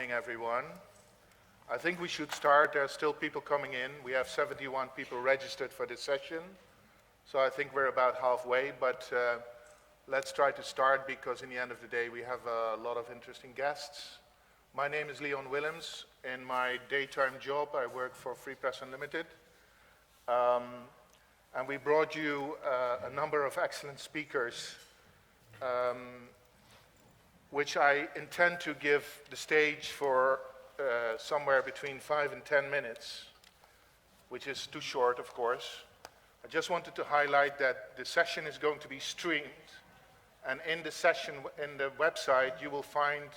morning, everyone. I think we should start. There are still people coming in. We have 71 people registered for this session, so I think we're about halfway, but let's try to start because in the end of the day we have a lot of interesting guests. My name is Leon Willems. In my daytime job I work for Free Press Unlimited, and we brought you a number of excellent speakers which I intend to give the stage for somewhere between 5 and 10 minutes, which is too short, of course. I just wanted to highlight that the session is going to be streamed, and in the session, in the website, you will find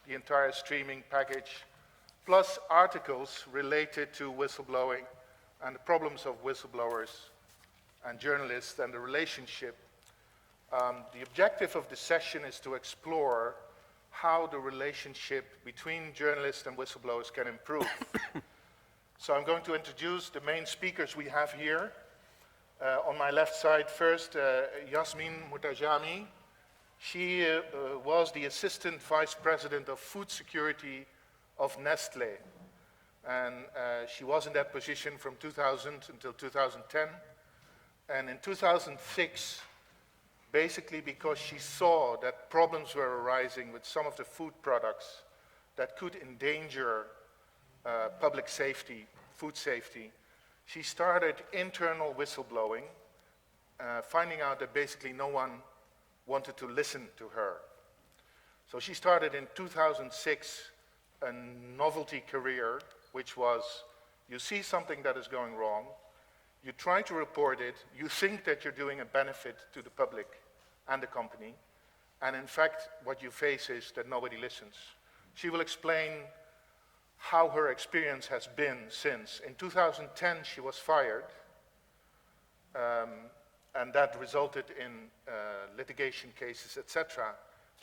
the entire streaming package, plus articles related to whistleblowing and the problems of whistleblowers and journalists and the relationship. The objective of the session is to explore how the relationship between journalists and whistleblowers can improve. So I'm going to introduce the main speakers we have here. On my left side first, Yasmin Mutajami. She was the Assistant Vice President of Food Security of Nestlé. And she was in that position from 2000 until 2010. And in 2006, basically because she saw that problems were arising with some of the food products that could endanger public safety, food safety, she started internal whistleblowing, finding out that basically no one wanted to listen to her. So she started in 2006 a novelty career, which was you see something that is going wrong, you try to report it, you think that you're doing a benefit to the public and the company, and in fact what you face is that nobody listens. She will explain how her experience has been since. In 2010 she was fired, and that resulted in litigation cases, etc.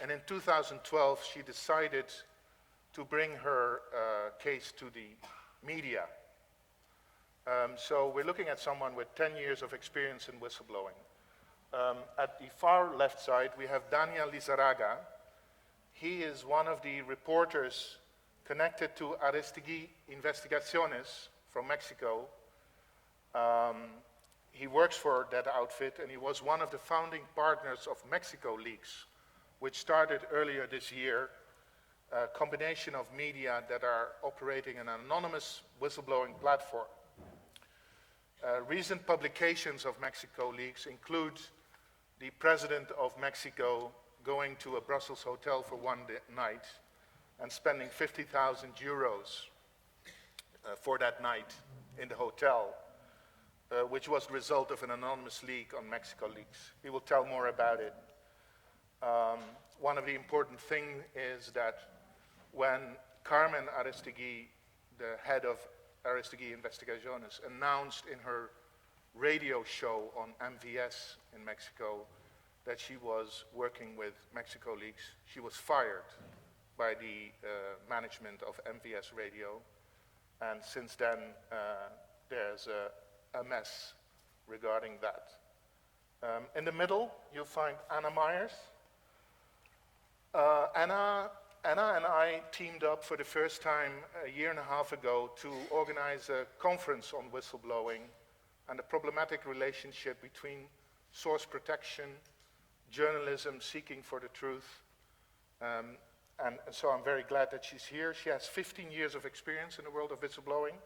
And in 2012 she decided to bring her case to the media. So we're looking at someone with 10 years of experience in whistleblowing. At the far left side, we have Daniel Lizarraga. He is one of the reporters connected to Investigative from Mexico. He works for that outfit, and he was one of the founding partners of Mexico Leaks, which started earlier this year, a combination of media that are operating an anonymous whistleblowing platform. Recent publications of Mexico Leaks include the president of Mexico going to a Brussels hotel for one night and spending 50,000 euros for that night in the hotel, which was the result of an anonymous leak on Mexico Leaks. He will tell more about it. One of the important things is that when Carmen Aristegui, the head of Investigative, announced in her radio show on MVS in Mexico that she was working with Mexico Leaks, she was fired by the management of MVS Radio, and since then there's a mess regarding that. In the middle you'll find Anna Myers. Anna and I teamed up for the first time a year and a half ago to organize a conference on whistleblowing and the problematic relationship between source protection, journalism seeking for the truth. And so I'm very glad that she's here. She has 15 years of experience in the world of whistleblowing.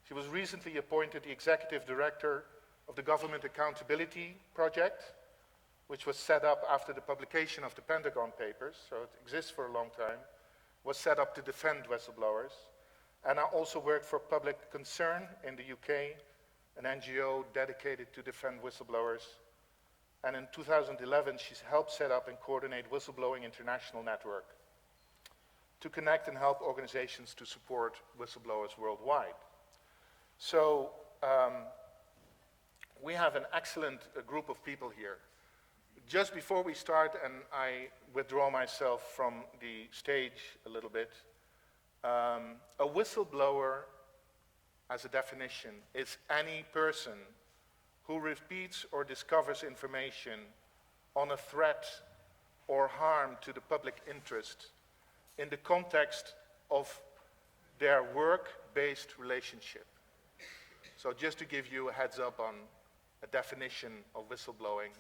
She was recently appointed the executive director of the Government Accountability Project, which was set up after the publication of the Pentagon Papers, so it exists for a long time, was set up to defend whistleblowers. And I also worked for Public Concern in the UK, an NGO dedicated to defend whistleblowers. And in 2011, she's helped set up and coordinate Whistleblowing International Network to connect and help organizations to support whistleblowers worldwide. So we have an excellent group of people here. Just before we start, and I withdraw myself from the stage a little bit, a whistleblower, as a definition, is any person who repeats or discovers information on a threat or harm to the public interest in the context of their work-based relationship. So just to give you a heads up on a definition of whistleblowing,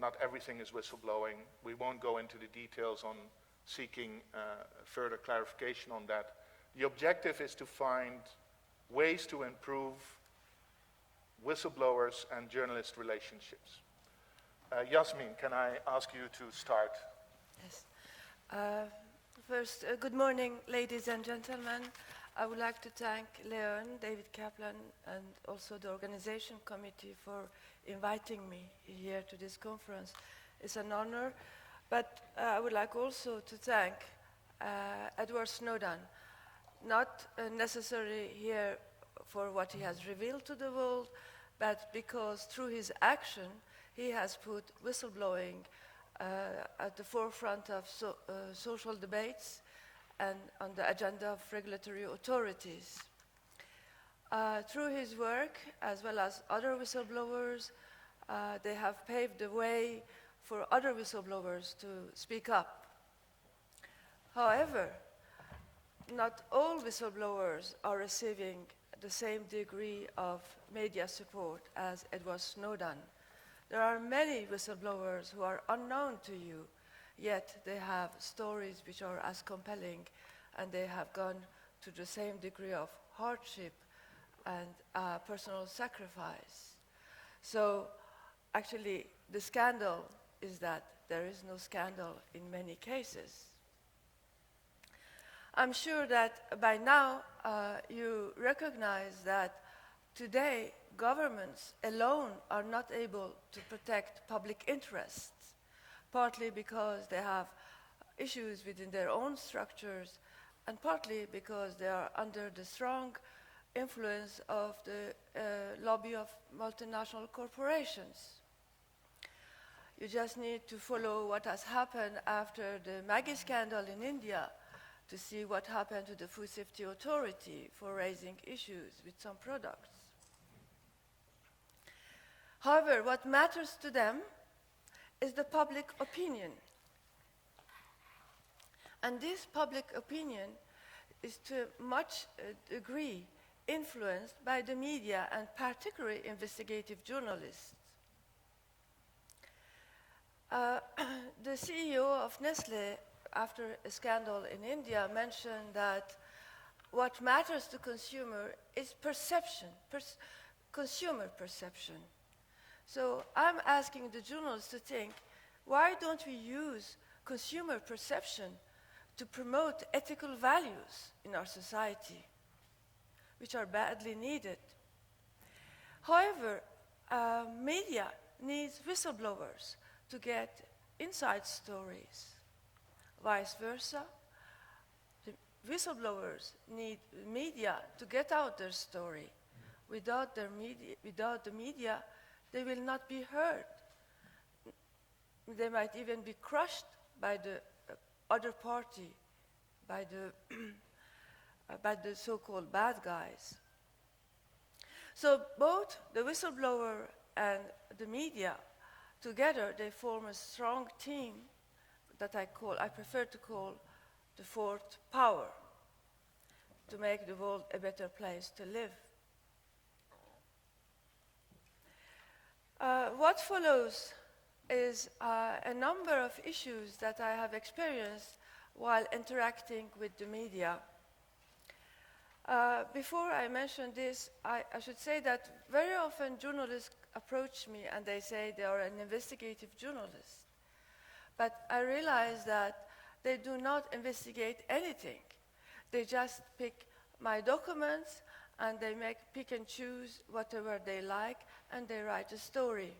not everything is whistleblowing. We won't go into the details on seeking further clarification on that. The objective is to find ways to improve whistleblowers and journalist relationships. Yasmin, can I ask you to start? Yes. First, good morning, ladies and gentlemen. I would like to thank Leon, David Kaplan, and also the organization committee for inviting me here to this conference. It's an honor, but I would like also to thank Edward Snowden, not necessarily here for what he has revealed to the world, but because through his action, he has put whistleblowing at the forefront of social debates and on the agenda of regulatory authorities. Through his work, as well as other whistleblowers, they have paved the way for other whistleblowers to speak up. However, not all whistleblowers are receiving the same degree of media support as Edward Snowden. There are many whistleblowers who are unknown to you, yet they have stories which are as compelling, and they have gone to the same degree of hardship and personal sacrifice. So actually, the scandal is that there is no scandal in many cases. I'm sure that by now you recognize that today governments alone are not able to protect public interests, partly because they have issues within their own structures, and partly because they are under the strong influence of the lobby of multinational corporations. You just need to follow what has happened after the Maggie scandal in India to see what happened to the Food Safety Authority for raising issues with some products. However, what matters to them is the public opinion. And this public opinion is to much degree influenced by the media and particularly investigative journalists. The CEO of Nestle, after a scandal in India, mentioned that what matters to consumer is perception, consumer perception. So I'm asking the journalists to think, why don't we use consumer perception to promote ethical values in our society, which are badly needed? However, media needs whistleblowers to get inside stories. Vice versa, the whistleblowers need media to get out their story. Without the media, they will not be heard. They might even be crushed by the other party, by the so-called bad guys. So both the whistleblower and the media, together they form a strong team that I prefer to call the fourth power, to make the world a better place to live. What follows is a number of issues that I have experienced while interacting with the media. Before I mention this, I should say that very often journalists approach me and they say they are an investigative journalist. But I realize that they do not investigate anything. They just pick my documents and they pick and choose whatever they like, and they write a story.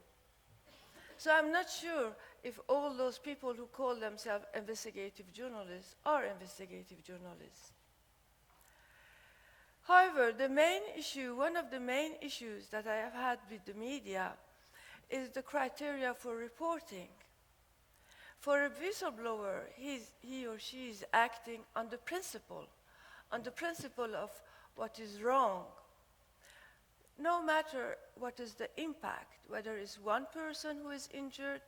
So I'm not sure if all those people who call themselves investigative journalists are investigative journalists. However, one of the main issues that I have had with the media is the criteria for reporting. For a whistleblower, he or she is acting on the principle of what is wrong. No matter what is the impact, whether it's one person who is injured,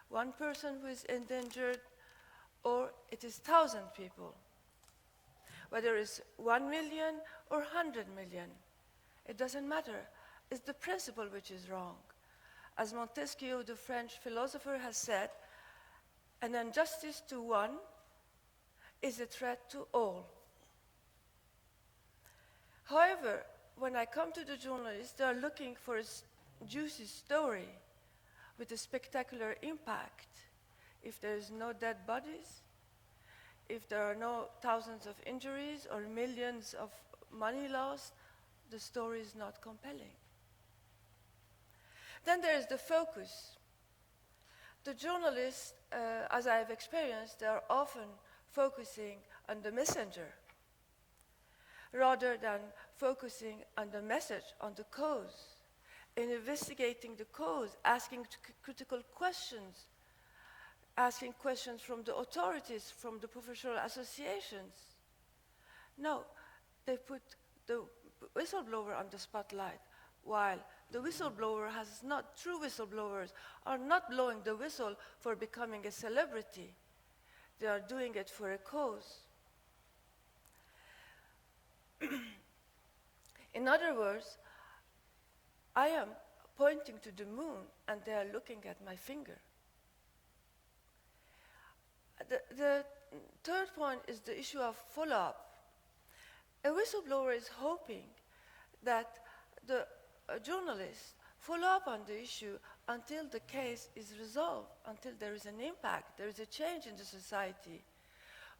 one person who is endangered, or it is 1,000 people. whether it's 1 million or 100 million. It doesn't matter. It's the principle which is wrong. As Montesquieu, the French philosopher, has said, an injustice to one is a threat to all. However, when I come to the journalists, they are looking for a juicy story with a spectacular impact. If there is no dead bodies, if there are no thousands of injuries or millions of money lost, the story is not compelling. Then there is the focus. The journalists, as I have experienced, they are often focusing on the messenger rather than focusing on the message, on the cause, in investigating the cause, asking critical questions, asking questions from the authorities, from the professional associations. No, they put the whistleblower on the spotlight, while the whistleblower has not, true whistleblowers are not blowing the whistle for becoming a celebrity. They are doing it for a cause. In other words, I am pointing to the moon and they are looking at my finger. The third point is the issue of follow-up. A whistleblower is hoping that the journalists follow up on the issue until the case is resolved, until there is an impact, there is a change in the society.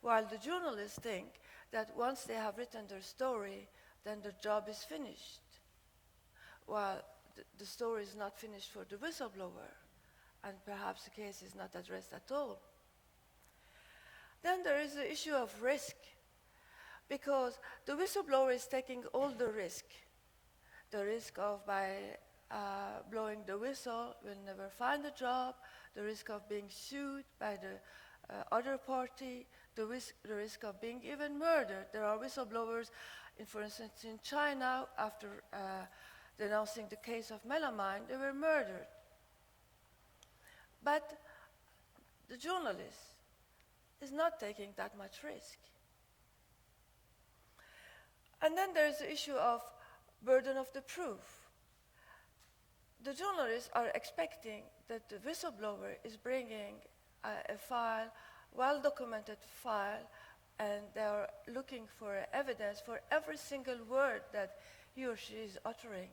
While the journalists think that once they have written their story, then the job is finished. While the story is not finished for the whistleblower, and perhaps the case is not addressed at all. Then there is the issue of risk, because the whistleblower is taking all the risk. The risk of by blowing the whistle will never find a job, the risk of being sued by the other party, the risk of being even murdered. There are whistleblowers, for instance, in China, after denouncing the case of melamine, they were murdered. But the journalist is not taking that much risk. And then there is the issue of burden of the proof. The journalists are expecting that the whistleblower is bringing a file, well-documented file, and they are looking for evidence for every single word that he or she is uttering.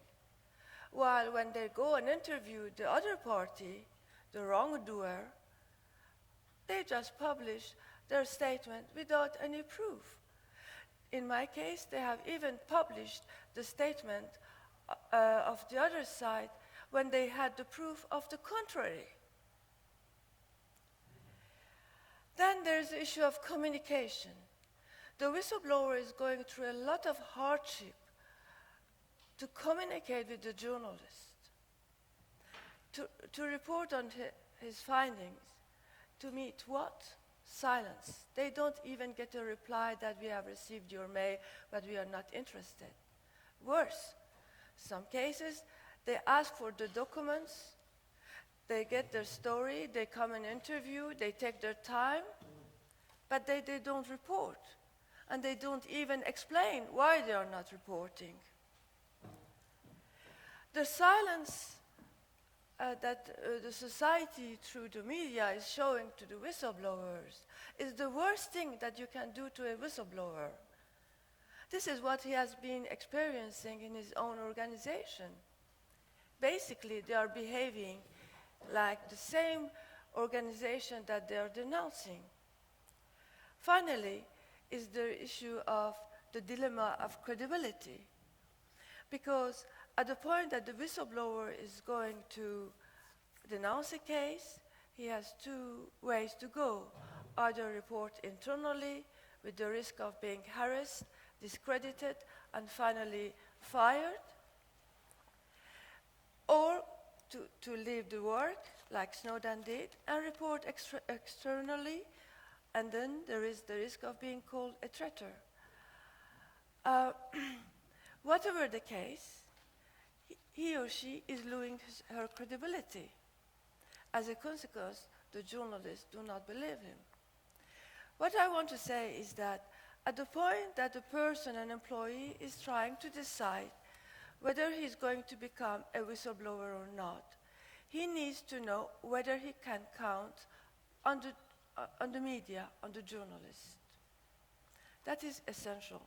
While when they go and interview the other party, the wrongdoer, they just publish their statement without any proof. In my case, they have even published the statement of the other side when they had the proof of the contrary. Then there's the issue of communication. The whistleblower is going through a lot of hardship to communicate with the journalist, to report on his findings, to meet what? Silence. They don't even get a reply that we have received your mail, but we are not interested. Worse, some cases, they ask for the documents, they get their story, they come and interview, they take their time, but they don't report. And they don't even explain why they are not reporting. The silence that the society through the media is showing to the whistleblowers is the worst thing that you can do to a whistleblower. This is what he has been experiencing in his own organization. Basically, they are behaving like the same organization that they are denouncing. Finally, is the issue of the dilemma of credibility. Because at the point that the whistleblower is going to denounce a case, he has two ways to go. Either report internally with the risk of being harassed, discredited, and finally fired, or to leave the work, like Snowden did, and report externally, and then there is the risk of being called a traitor. Whatever the case, he or she is losing her credibility. As a consequence, the journalists do not believe him. What I want to say is that at the point that the person, an employee, is trying to decide whether he's going to become a whistleblower or not, he needs to know whether he can count on the media, on the journalist. That is essential.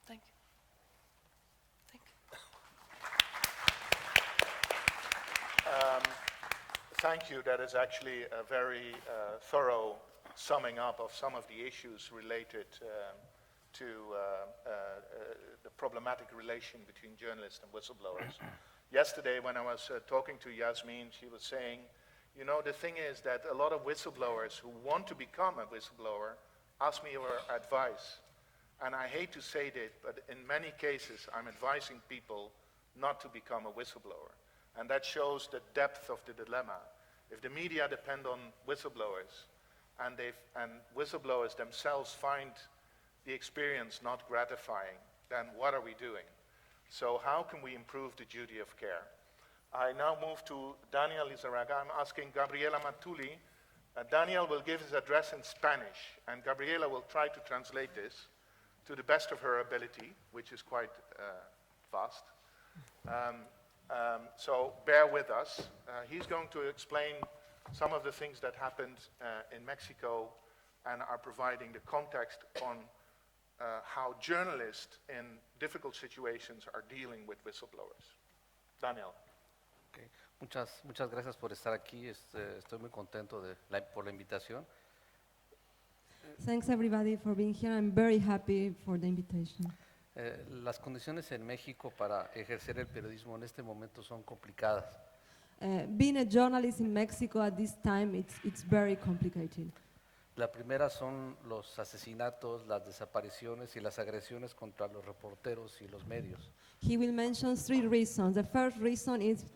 Thank you. Thank you. Thank you. That is actually a very thorough summing up of some of the issues related to the problematic relation between journalists and whistleblowers. Yesterday, when I was talking to Yasmin, she was saying, you know, the thing is that a lot of whistleblowers who want to become a whistleblower ask me for advice. And I hate to say this, but in many cases, I'm advising people not to become a whistleblower. And that shows the depth of the dilemma. If the media depend on whistleblowers, and whistleblowers themselves find the experience not gratifying, then what are we doing? So how can we improve the duty of care? I now move to Daniel Lizarraga. I'm asking Gabriela Matuli. Daniel will give his address in Spanish, and Gabriela will try to translate this to the best of her ability, which is quite fast. So bear with us. He's going to explain some of the things that happened in Mexico and are providing the context on how journalists in difficult situations are dealing with whistleblowers. Daniel. Okay. Muchas gracias por estar aquí. Estoy muy contento por la invitación. Thanks everybody for being here. I'm very happy for the invitation. Las condiciones en México para ejercer el periodismo en este momento son complicadas. Being a journalist in Mexico at this time, it's very complicated. La primera son los asesinatos, las desapariciones y las agresiones contra los reporteros y los medios. He will mention 3 reasons. The first reason is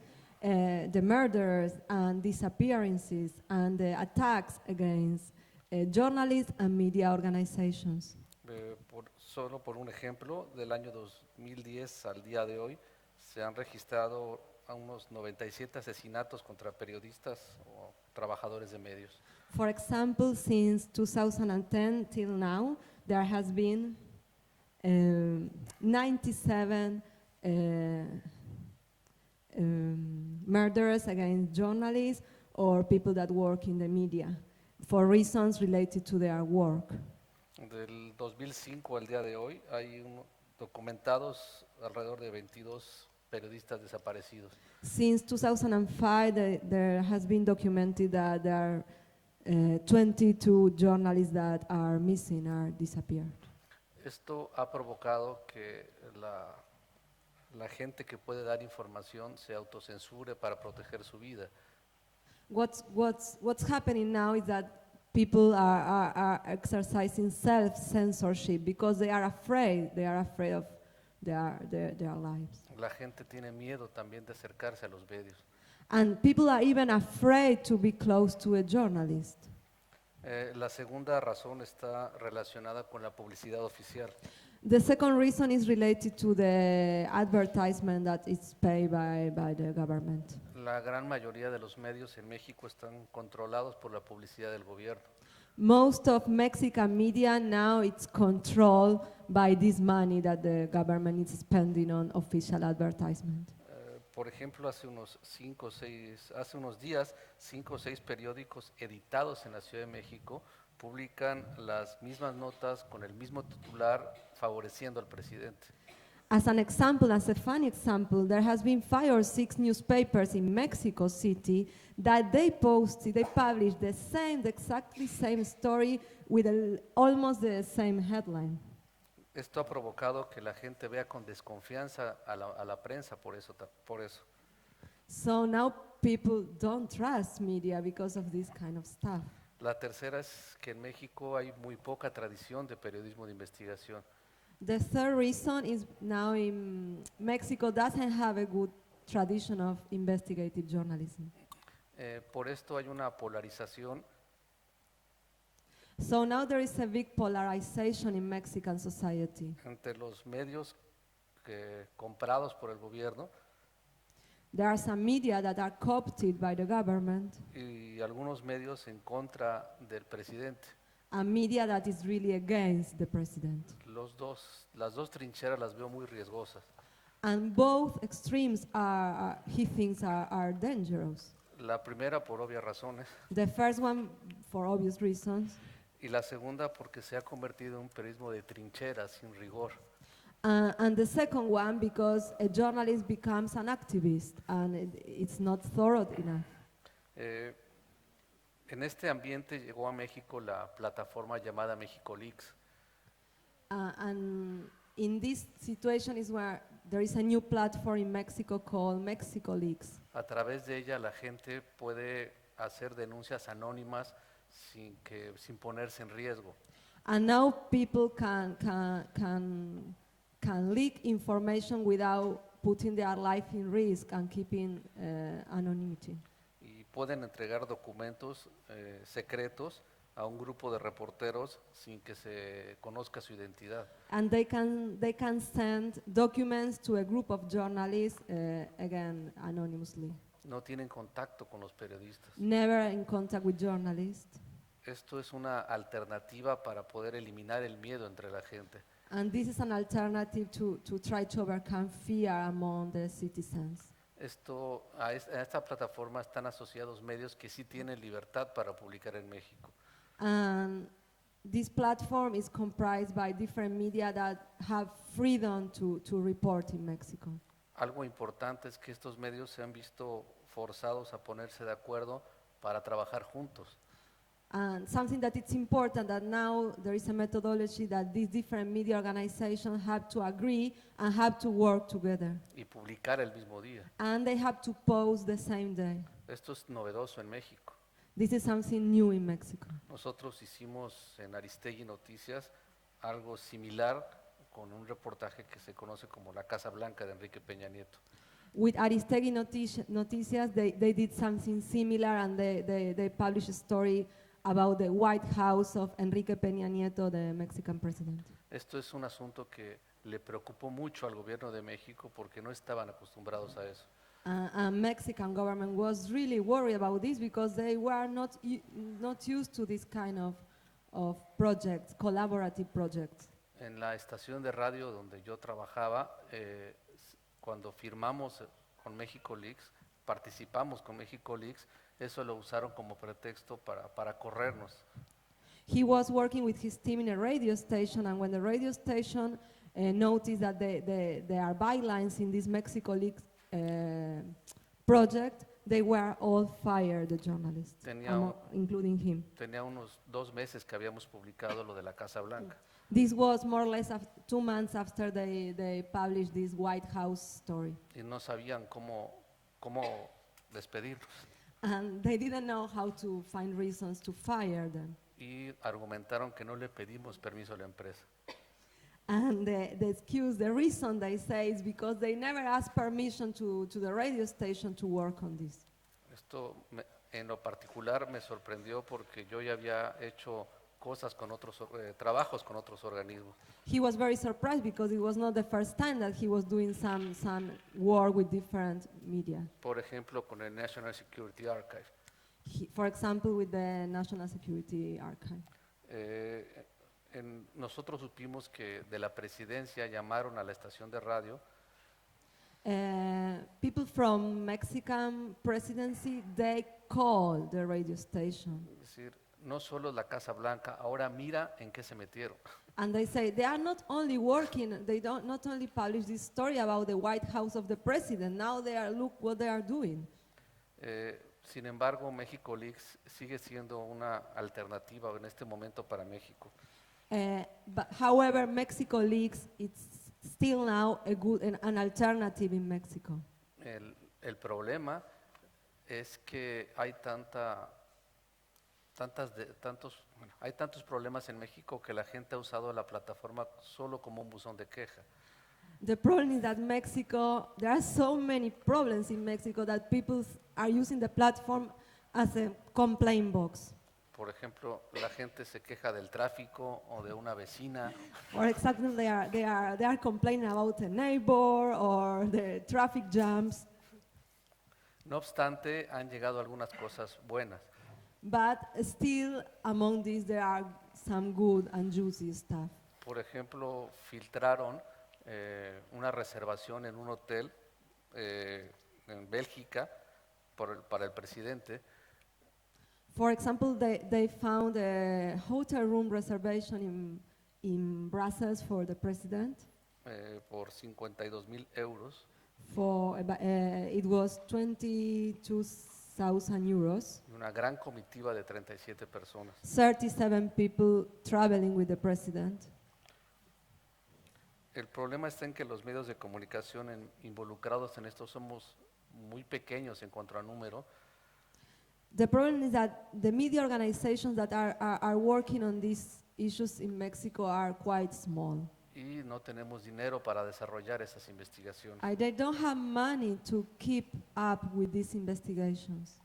the murders and disappearances and the attacks against journalists and media organizations. Solo por un ejemplo, del año 2010 al día de hoy se han registrado a unos 97 asesinatos contra periodistas o trabajadores de medios. For example, since 2010 till now, there has been 97 murders against journalists or people that work in the media for reasons related to their work. Del 2005 al día de hoy hay documentados alrededor de 22 periodistas desaparecidos. Since 2005, there has been documented that there are 22 journalists that are missing, are disappeared. Esto ha provocado que la gente que puede dar información se autocensure para proteger su vida. What's happening now is that people are exercising self-censorship because they are afraid of their lives. La gente tiene miedo también de acercarse a los medios. And people are even afraid to be close to a journalist. La segunda razón está relacionada con la publicidad oficial. The second reason is related to the advertisement that is paid by the government. La gran mayoría de los medios en México están controlados por la publicidad del gobierno. Most of Mexican media now it's controlled by this money that the government is spending on official advertisement. Por ejemplo, hace unos días, 5 o 6 periódicos editados en la Ciudad de México publican las mismas notas con el mismo titular favoreciendo al presidente. As an example, as a funny example, there has been 5 or 6 newspapers in Mexico City that they published the exactly same story with almost the same headline. Esto ha provocado que la gente vea con desconfianza a la prensa por eso. So now people don't trust media because of this kind of stuff. La tercera es que en México hay muy poca tradición de periodismo de investigación. The third reason is now in Mexico doesn't have a good tradition of investigative journalism. Por esto hay una polarización. So now there is a big polarization in Mexican society. Entre los medios comprados por el gobierno There are some media that are co-opted by the government y algunos medios en contra del presidente. a media that is really against the president. Las dos trincheras las veo muy riesgosas. And both extremes he thinks are dangerous. La primera por obvias razones The first one, for obvious reasons, y la segunda porque se ha convertido en un periodismo de trincheras sin rigor. and the second one because a journalist becomes an activist and it's not thorough enough. Eh, en este ambiente llegó a México la plataforma llamada México Leaks. And in this situation is where there is a new platform in Mexico called Mexico Leaks. A través de ella la gente puede hacer denuncias anónimas sin ponerse en riesgo. And now people can leak information without putting their life in risk and keeping anonymity. Y pueden entregar documentos secretos a un grupo de reporteros sin que se conozca su identidad. And they can send documents to a group of journalists, again, anonymously. No tienen contacto con los periodistas. Never in contact with journalists. Esto es una alternativa para poder eliminar el miedo entre la gente. And this is an alternative to try to overcome fear among the citizens. A esta plataforma están asociados medios que sí tienen libertad para publicar en México. And this platform is comprised by different media that have freedom to report in Mexico. Algo importante es que estos medios se han visto forzados a ponerse de acuerdo para trabajar juntos. And something that it's important that now there is a methodology that these different media organizations have to agree and have to work together. Y publicar el mismo día. And they have to post the same day. Esto es novedoso en México. This is something new in Mexico. Nosotros hicimos en Aristegui Noticias algo similar con un reportaje que se conoce como La Casa Blanca de Enrique Peña Nieto. With Aristegui Noticias, they did something similar and they published a story about the White House of Enrique Peña Nieto, the Mexican president. Esto es un asunto que le preocupó mucho al gobierno de México porque no estaban acostumbrados a eso. Mexican government was really worried about this because they were not used to this kind of projects, collaborative projects. En la estación de radio donde yo trabajaba, cuando firmamos con México Leaks, participamos con México Leaks, eso lo usaron como pretexto para corrernos. He was working with his team in a radio station, and when the radio station noticed that there are bylines in this Mexico Leaks project, they were all fired, the journalists, including him. Tenía unos 2 meses que habíamos publicado lo de la Casa Blanca. This was more or less 2 months after they published this White House story. Y no sabían cómo despedirnos. And they didn't know how to find reasons to fire them. Y argumentaron que no le pedimos permiso a la empresa. And the reason they say is because they never asked permission to the radio station to work on this. Esto en lo particular me sorprendió porque yo ya había hecho cosas con otros trabajos con otros organismos. He was very surprised because it was not the first time that he was doing some work with different media. Por ejemplo, con el National Security Archive. For example, with the National Security Archive. Nosotros supimos que de la presidencia llamaron a la estación de radio. People from Mexican presidency, they called the radio station. Es decir, no solo la Casa Blanca, ahora mira en qué se metieron. And they say they are not only working, they don't not only publish this story about the White House of the president, now look what they are doing. Sin embargo, México Leaks sigue siendo una alternativa en este momento para México. But however, Mexico Leaks, it's still now an alternative in Mexico. El problema es que hay tantos problemas en México que la gente ha usado la plataforma solo como un buzón de queja. The problem is that there are so many problems in Mexico that people are using the platform as a complaint box. Por ejemplo, la gente se queja del tráfico o de una vecina. Or exactly, they are complaining about a neighbor or the traffic jams. No obstante, han llegado algunas cosas buenas. But still, among these, there are some good and juicy stuff. Por ejemplo, filtraron una reservación en un hotel en Bélgica para el presidente. For example, they found a hotel room reservation in Brussels for the president. Por 52,000 euros It was 22,000 euros. y una gran comitiva de 37 personas. 37 people traveling with the president. El problema está en que los medios de comunicación involucrados en esto somos muy pequeños en cuanto a número. The problem is that the media organizations that are working on these issues in Mexico are quite small. Y no tenemos dinero para desarrollar esas investigaciones. They don't have money to keep up with these investigations.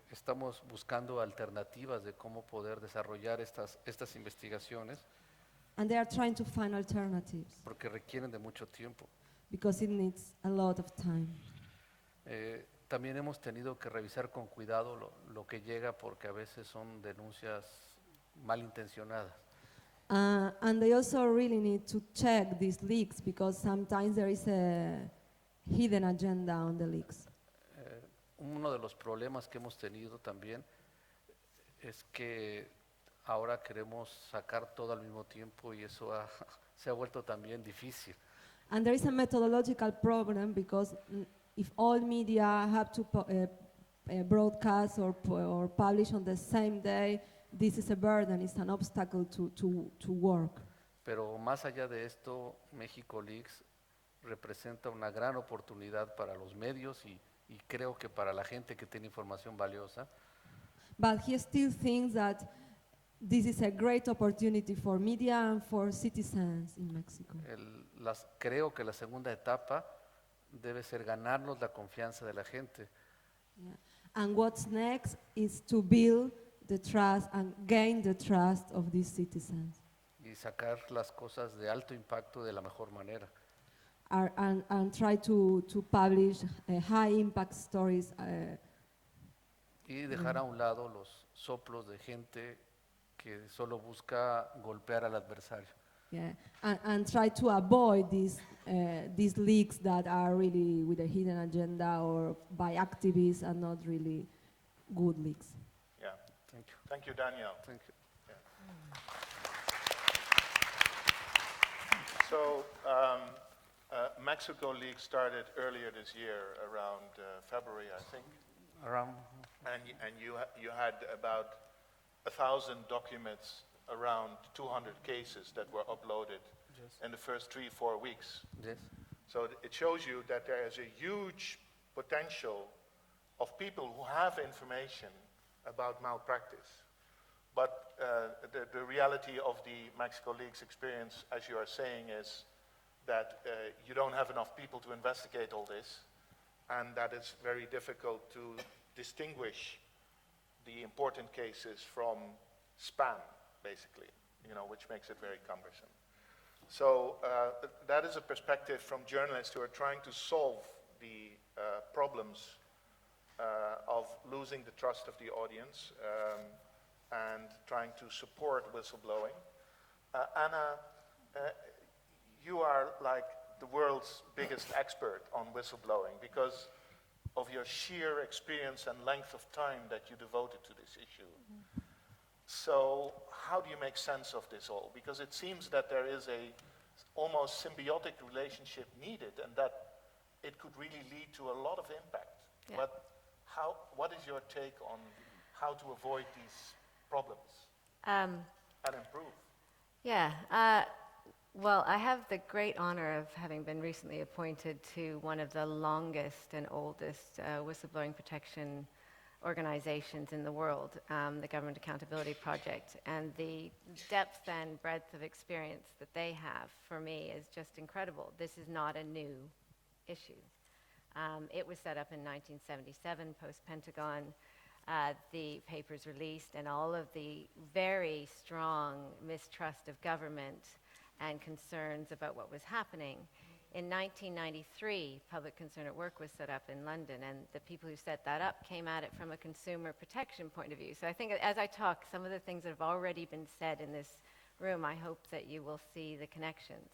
Estamos buscando alternativas de cómo poder desarrollar estas investigaciones And they are trying to find alternatives porque requieren de mucho tiempo. because it needs a lot of time. También hemos tenido que revisar con cuidado lo que llega porque a veces son denuncias malintencionadas. And they also really need to check these leaks because sometimes there is a hidden agenda on the leaks. Uno de los problemas que hemos tenido también es que ahora queremos sacar todo al mismo tiempo y eso se ha vuelto también difícil. And there is a methodological problem because if all media have to broadcast or publish on the same day, this is a burden, it's an obstacle to work. Pero más allá de esto, México Leaks representa una gran oportunidad para los medios y creo que para la gente que tiene información valiosa. But he still thinks that this is a great opportunity for media and for citizens in Mexico. Creo que la segunda etapa debe ser ganarnos la confianza de la gente. Yeah. And what's next is to build the trust and gain the trust of these citizens. Y sacar las cosas de alto impacto de la mejor manera. And try to publish high impact stories. Y dejar a un lado los soplos de gente que solo busca golpear al adversario. Yeah. And try to avoid these leaks that are really with a hidden agenda or by activists and not really good leaks. Yeah. Thank you. Thank you, Daniel. Thank you. So, Mexico League started earlier this year, around February, I think. Around, And you had about 1,000 documents, around 200 cases that were uploaded yes. in the first 3-4 weeks. Yes. So it shows you that there is a huge potential of people who have information about malpractice. But the reality of the Mexico League's experience, as you are saying, is that you don't have enough people to investigate all this, and that it's very difficult to distinguish the important cases from spam, basically, which makes it very cumbersome. So that is a perspective from journalists who are trying to solve the problems of losing the trust of the audience and trying to support whistleblowing. Anna, you are like the world's biggest expert on whistleblowing because of your sheer experience and length of time that you devoted to this issue. Mm-hmm. So how do you make sense of this all? Because it seems that there is a almost symbiotic relationship needed and that it could really lead to a lot of impact. Yeah. But what is your take on how to avoid these problems and improve? Yeah. Well, I have the great honor of having been recently appointed to one of the longest and oldest whistleblowing protection organizations in the world, the Government Accountability Project. And the depth and breadth of experience that they have, for me, is just incredible. This is not a new issue. It was set up in 1977, post-Pentagon. The papers released, and all of the very strong mistrust of government and concerns about what was happening In 1993, Public Concern at Work was set up in London, and the people who set that up came at it from a consumer protection point of view. So I think as I talk, some of the things that have already been said in this room, I hope that you will see the connections.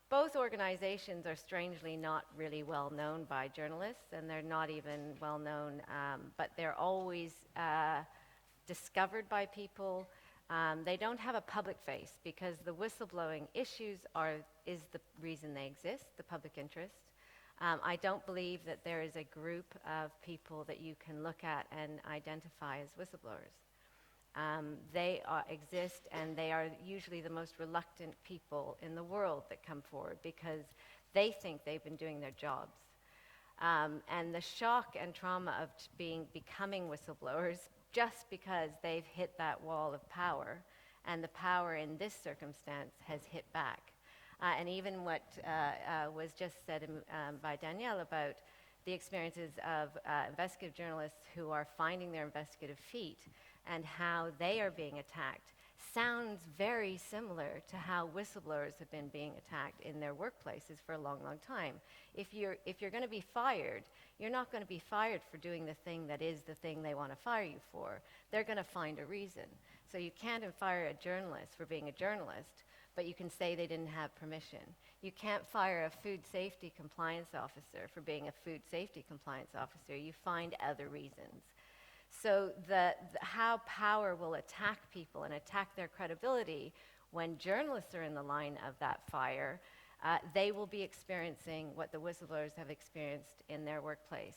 Both organizations are strangely not really well known by journalists, and they're not even well known, but they're always discovered by people. They don't have a public face because the whistleblowing issues is the reason they exist, the public interest. I don't believe that there is a group of people that you can look at and identify as whistleblowers. They exist, and they are usually the most reluctant people in the world that come forward because they think they've been doing their jobs. And the shock and trauma of becoming whistleblowers just because they've hit that wall of power, and the power in this circumstance has hit back. And even what was just said by Danielle about the experiences of investigative journalists who are finding their investigative feet and how they are being attacked sounds very similar to how whistleblowers have been being attacked in their workplaces for a long, long time. If you're going to be fired, you're not going to be fired for doing the thing that is the thing they want to fire you for. They're going to find a reason. So you can't fire a journalist for being a journalist, but you can say they didn't have permission. You can't fire a food safety compliance officer for being a food safety compliance officer. You find other reasons. So how power will attack people and attack their credibility when journalists are in the line of that fire, they will be experiencing what the whistleblowers have experienced in their workplace.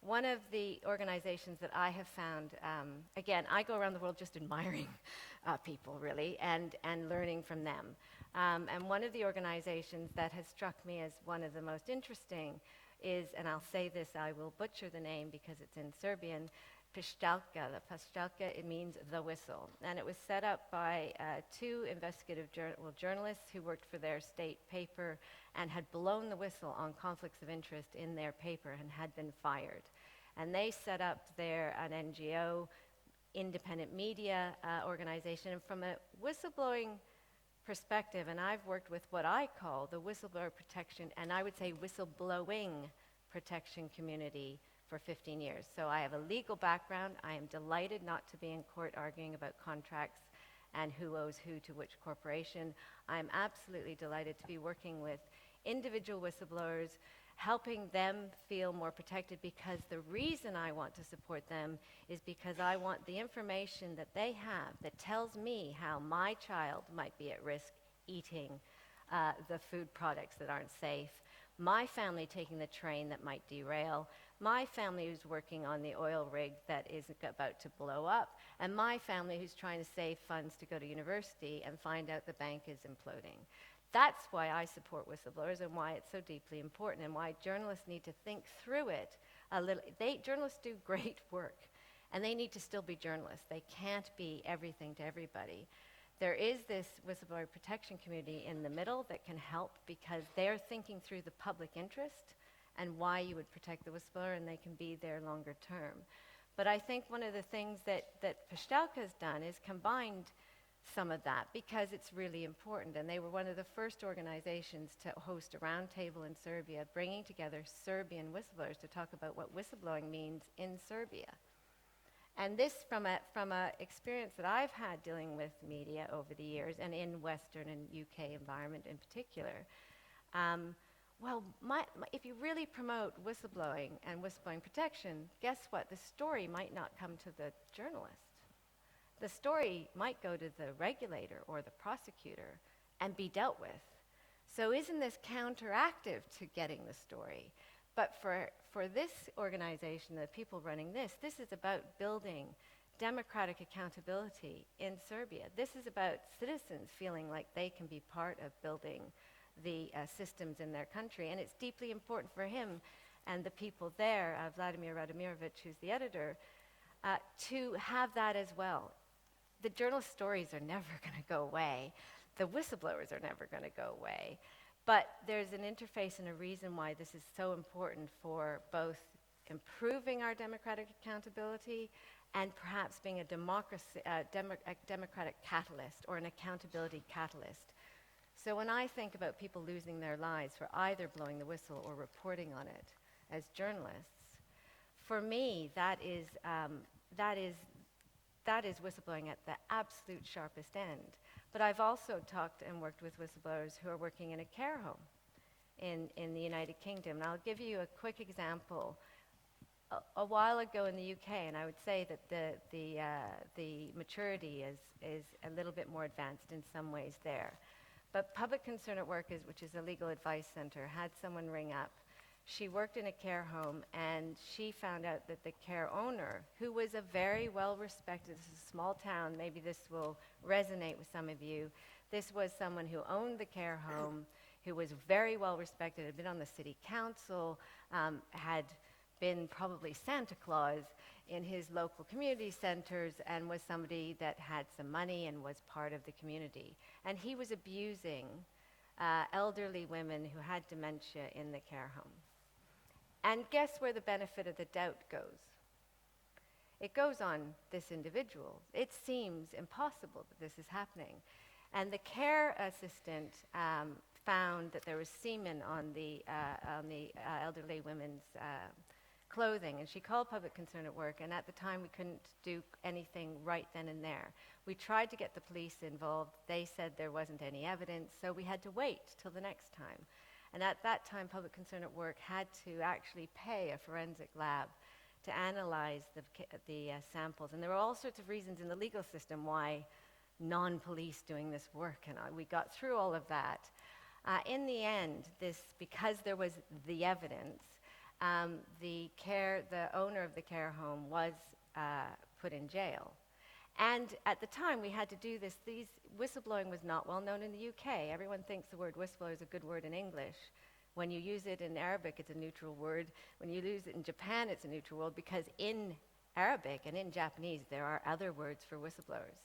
One of the organizations that I have found, again, I go around the world just admiring people, really, and learning from them. And one of the organizations that has struck me as one of the most interesting is, and I'll say this, I will butcher the name because it's in Serbian, Pištaljka. The Pištaljka, it means the whistle. And it was set up by two investigative journalists who worked for their state paper and had blown the whistle on conflicts of interest in their paper and had been fired. And they set up an NGO, independent media organization. And from a whistleblowing perspective, and I've worked with what I call the whistleblower protection, and I would say whistleblowing protection community for 15 years. So I have a legal background. I am delighted not to be in court arguing about contracts and who owes who to which corporation. I'm absolutely delighted to be working with individual whistleblowers, helping them feel more protected, because the reason I want to support them is because I want the information that they have that tells me how my child might be at risk eating the food products that aren't safe, my family taking the train that might derail, my family who's working on the oil rig that is about to blow up, and my family who's trying to save funds to go to university and find out the bank is imploding. That's why I support whistleblowers and why it's so deeply important, and why journalists need to think through it a little. Journalists do great work, and they need to still be journalists. They can't be everything to everybody. There is this whistleblower protection community in the middle that can help because they're thinking through the public interest and why you would protect the whistleblower, and they can be there longer term. But I think one of the things that Pištaljka has done is combined some of that because it's really important. And they were one of the first organizations to host a roundtable in Serbia, bringing together Serbian whistleblowers to talk about what whistleblowing means in Serbia. And this, from a experience that I've had dealing with media over the years, and in Western and UK environment in particular, if you really promote whistleblowing and whistleblowing protection, guess what? The story might not come to the journalist. The story might go to the regulator or the prosecutor and be dealt with. So isn't this counteractive to getting the story? But for this organization, the people running this is about building democratic accountability in Serbia. This is about citizens feeling like they can be part of building the systems in their country. And it's deeply important for him and the people there, Vladimir Radimirovic, who's the editor, to have that as well. The journalist stories are never going to go away. The whistleblowers are never going to go away. But there's an interface and a reason why this is so important for both improving our democratic accountability and perhaps being a democratic catalyst or an accountability catalyst. So when I think about people losing their lives for either blowing the whistle or reporting on it as journalists, for me, that is whistleblowing at the absolute sharpest end. But I've also talked and worked with whistleblowers who are working in a care home in the United Kingdom. And I'll give you a quick example. A while ago in the UK, and I would say that the maturity is a little bit more advanced in some ways there. But Public Concern at Work, which is a legal advice center, had someone ring up. She worked in a care home, and she found out that the care owner, who was a very well-respected, this is a small town, maybe this will resonate with some of you, this was someone who owned the care home, who was very well-respected, had been on the city council, had been probably Santa Claus in his local community centers, and was somebody that had some money and was part of the community. And he was abusing elderly women who had dementia in the care home. And guess where the benefit of the doubt goes? It goes on this individual. It seems impossible that this is happening. And the care assistant found that there was semen on the elderly women's clothing, and she called Public Concern at Work, and at the time we couldn't do anything right then and there. We tried to get the police involved. They said there wasn't any evidence, so we had to wait till the next time. And at that time, Public Concern at Work had to actually pay a forensic lab to analyze the samples. And there were all sorts of reasons in the legal system why non-police doing this work, and we got through all of that. In the end, because there was the evidence, the owner of the care home was put in jail. And at the time, we had to do this. Whistleblowing was not well known in the UK. Everyone thinks the word whistleblower is a good word in English. When you use it in Arabic, it's a neutral word. When you use it in Japan, it's a neutral word, because in Arabic and in Japanese, there are other words for whistleblowers.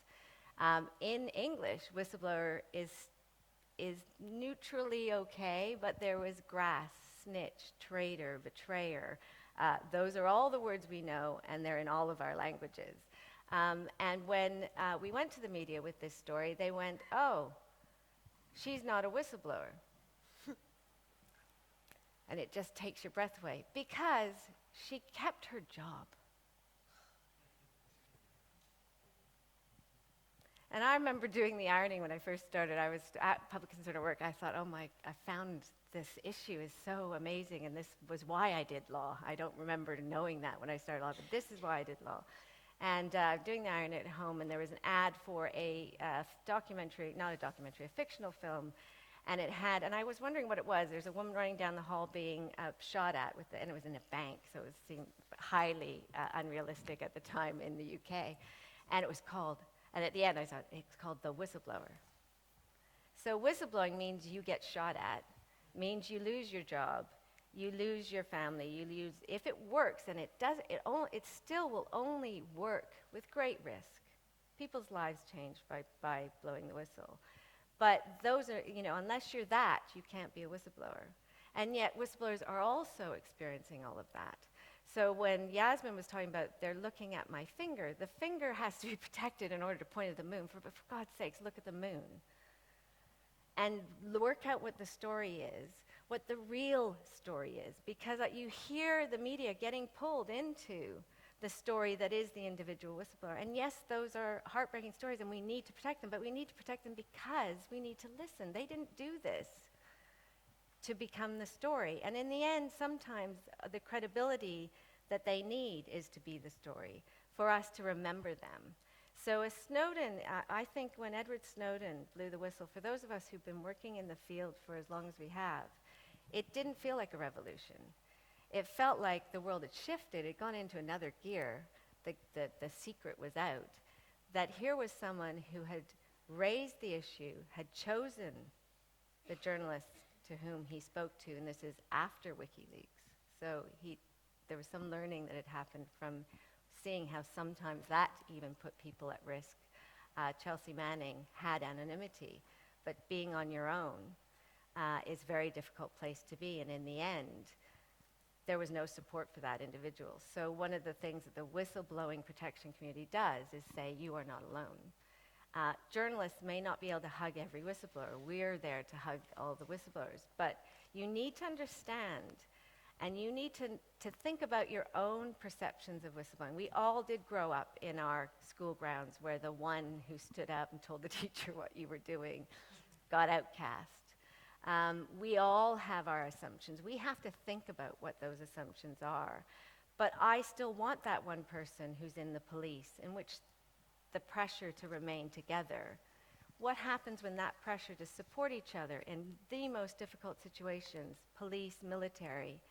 In English, whistleblower is neutrally okay, but there was grass, snitch, traitor, betrayer. Those are all the words we know, and they're in all of our languages. And when we went to the media with this story, they went, "Oh, she's not a whistleblower." And it just takes your breath away, because she kept her job. And I remember doing the ironing when I first started. I was at Public Concern at Work. I thought, I found this issue is so amazing, and this was why I did law. I don't remember knowing that when I started law, but this is why I did law. And doing the ironing at home, and there was an ad for a fictional film, and I was wondering what it was. There's a woman running down the hall being shot at, and it was in a bank, so it seemed highly unrealistic at the time in the UK. And it was called, and at the end I thought, it's called The Whistleblower. So whistleblowing means you get shot at, means you lose your job, you lose your family, you lose, if it works, and it does, it still will only work with great risk. People's lives change by blowing the whistle. But those are, unless you're that, you can't be a whistleblower. And yet whistleblowers are also experiencing all of that. So when Yasmin was talking about they're looking at my finger, the finger has to be protected in order to point at the moon. For God's sakes, look at the moon. And work out what the story is, what the real story is. Because you hear the media getting pulled into the story that is the individual whistleblower. And yes, those are heartbreaking stories, and we need to protect them, but we need to protect them because we need to listen. They didn't do this to become the story. And in the end, sometimes the credibility that they need is to be the story, for us to remember them. So as Snowden, I think when Edward Snowden blew the whistle, for those of us who've been working in the field for as long as we have, it didn't feel like a revolution. It felt like the world had shifted, it had gone into another gear, the secret was out, that here was someone who had raised the issue, had chosen the journalists to whom he spoke to, and this is after WikiLeaks. So there was some learning that had happened from seeing how sometimes that even put people at risk. Chelsea Manning had anonymity, but being on your own is a very difficult place to be, and in the end, there was no support for that individual. So one of the things that the whistleblowing protection community does is say, you are not alone. Journalists may not be able to hug every whistleblower. We're there to hug all the whistleblowers. But you need to understand, and you need to think about your own perceptions of whistleblowing. We all did grow up in our school grounds where the one who stood up and told the teacher what you were doing got outcast. We all have our assumptions. We have to think about what those assumptions are. But I still want that one person who's in the police, in which the pressure to remain together. What happens when that pressure to support each other in the most difficult situations, police, military,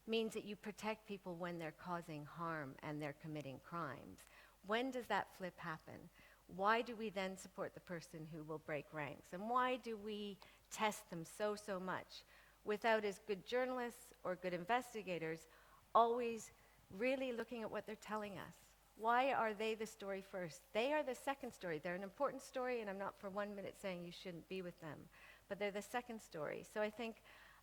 means that you protect people when they're causing harm and they're committing crimes? When does that flip happen? Why do we then support the person who will break ranks? And why do we test them so much without, as good journalists or good investigators, always really looking at what they're telling us? Why are they the story first? They are the second story. They're an important story, and I'm not for 1 minute saying you shouldn't be with them, but they're the second story. So I think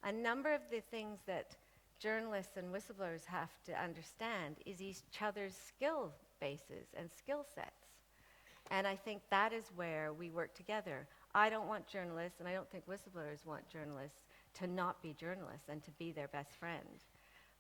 a number of the things that journalists and whistleblowers have to understand is each other's skill bases and skill sets. And I think that is where we work together. I don't want journalists, and I don't think whistleblowers want journalists to not be journalists and to be their best friend.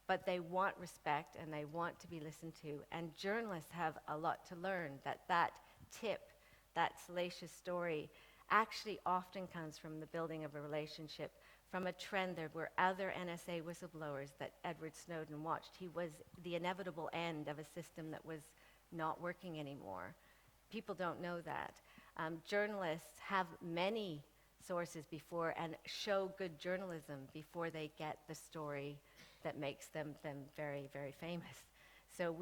But they want respect and they want to be listened to. And journalists have a lot to learn, that tip, that salacious story, actually often comes from the building of a relationship, from a trend. There were other NSA whistleblowers that Edward Snowden watched. He was the inevitable end of a system that was not working anymore. People don't know that. Journalists have many sources before and show good journalism before they get the story that makes them very, very famous. So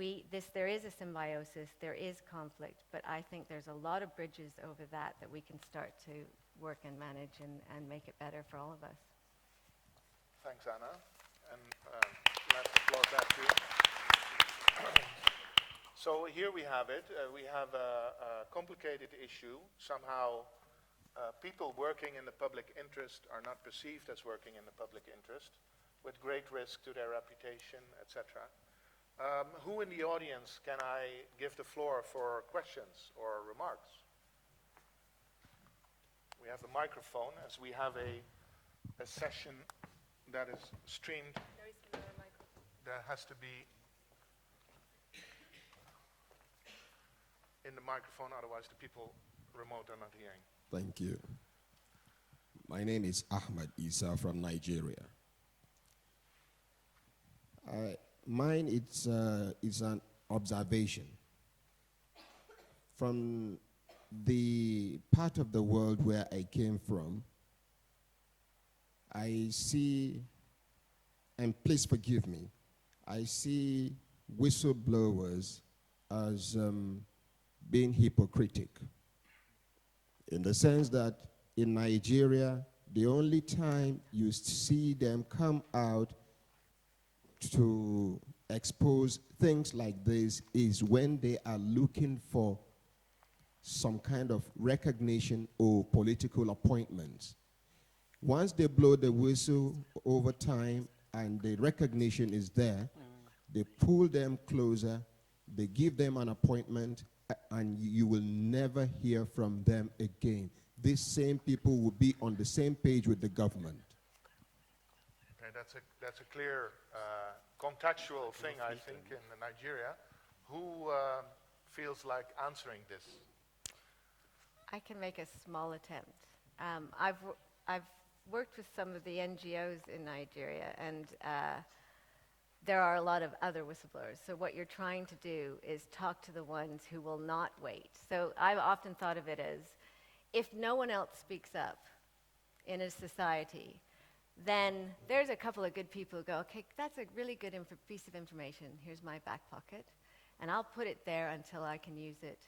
there is a symbiosis, there is conflict, but I think there's a lot of bridges over that we can start to work and manage and make it better for all of us. Thanks, Anna. And let's applaud that too. So here we have it. We have a complicated issue. Somehow people working in the public interest are not perceived as working in the public interest, with great risk to their reputation, etc. Who in the audience can I give the floor for questions or remarks? We have a microphone, as we have a session that is streamed. There is another microphone. There has to be in the microphone, otherwise the people remote are not hearing. Thank you. My name is Ahmad Isa from Nigeria. Mine is an observation. From the part of the world where I came from, I see, and please forgive me, I see whistleblowers as being hypocritic, in the sense that in Nigeria, the only time you see them come out to expose things like this is when they are looking for some kind of recognition or political appointments. Once they blow the whistle over time and the recognition is there, they pull them closer, they give them an appointment, and you will never hear from them again. These same people will be on the same page with the government. Okay, that's a clear contextual thing, I think, in Nigeria. Who feels like answering this? I can make a small attempt. I've worked with some of the NGOs in Nigeria, and there are a lot of other whistleblowers. So what you're trying to do is talk to the ones who will not wait. So I've often thought of it as, if no one else speaks up in a society, then there's a couple of good people who go, okay, that's a really good piece of information. Here's my back pocket, and I'll put it there until I can use it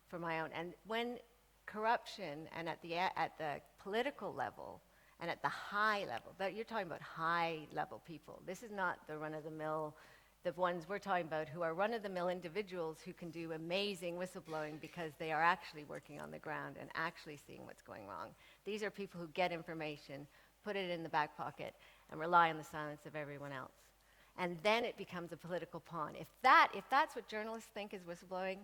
for my own. And when corruption, and at the political level, and at the high level, you're talking about high-level people. This is not the run-of-the-mill, the ones we're talking about who are run-of-the-mill individuals who can do amazing whistleblowing because they are actually working on the ground and actually seeing what's going wrong. These are people who get information, put it in the back pocket, and rely on the silence of everyone else. And then it becomes a political pawn. If that's what journalists think is whistleblowing,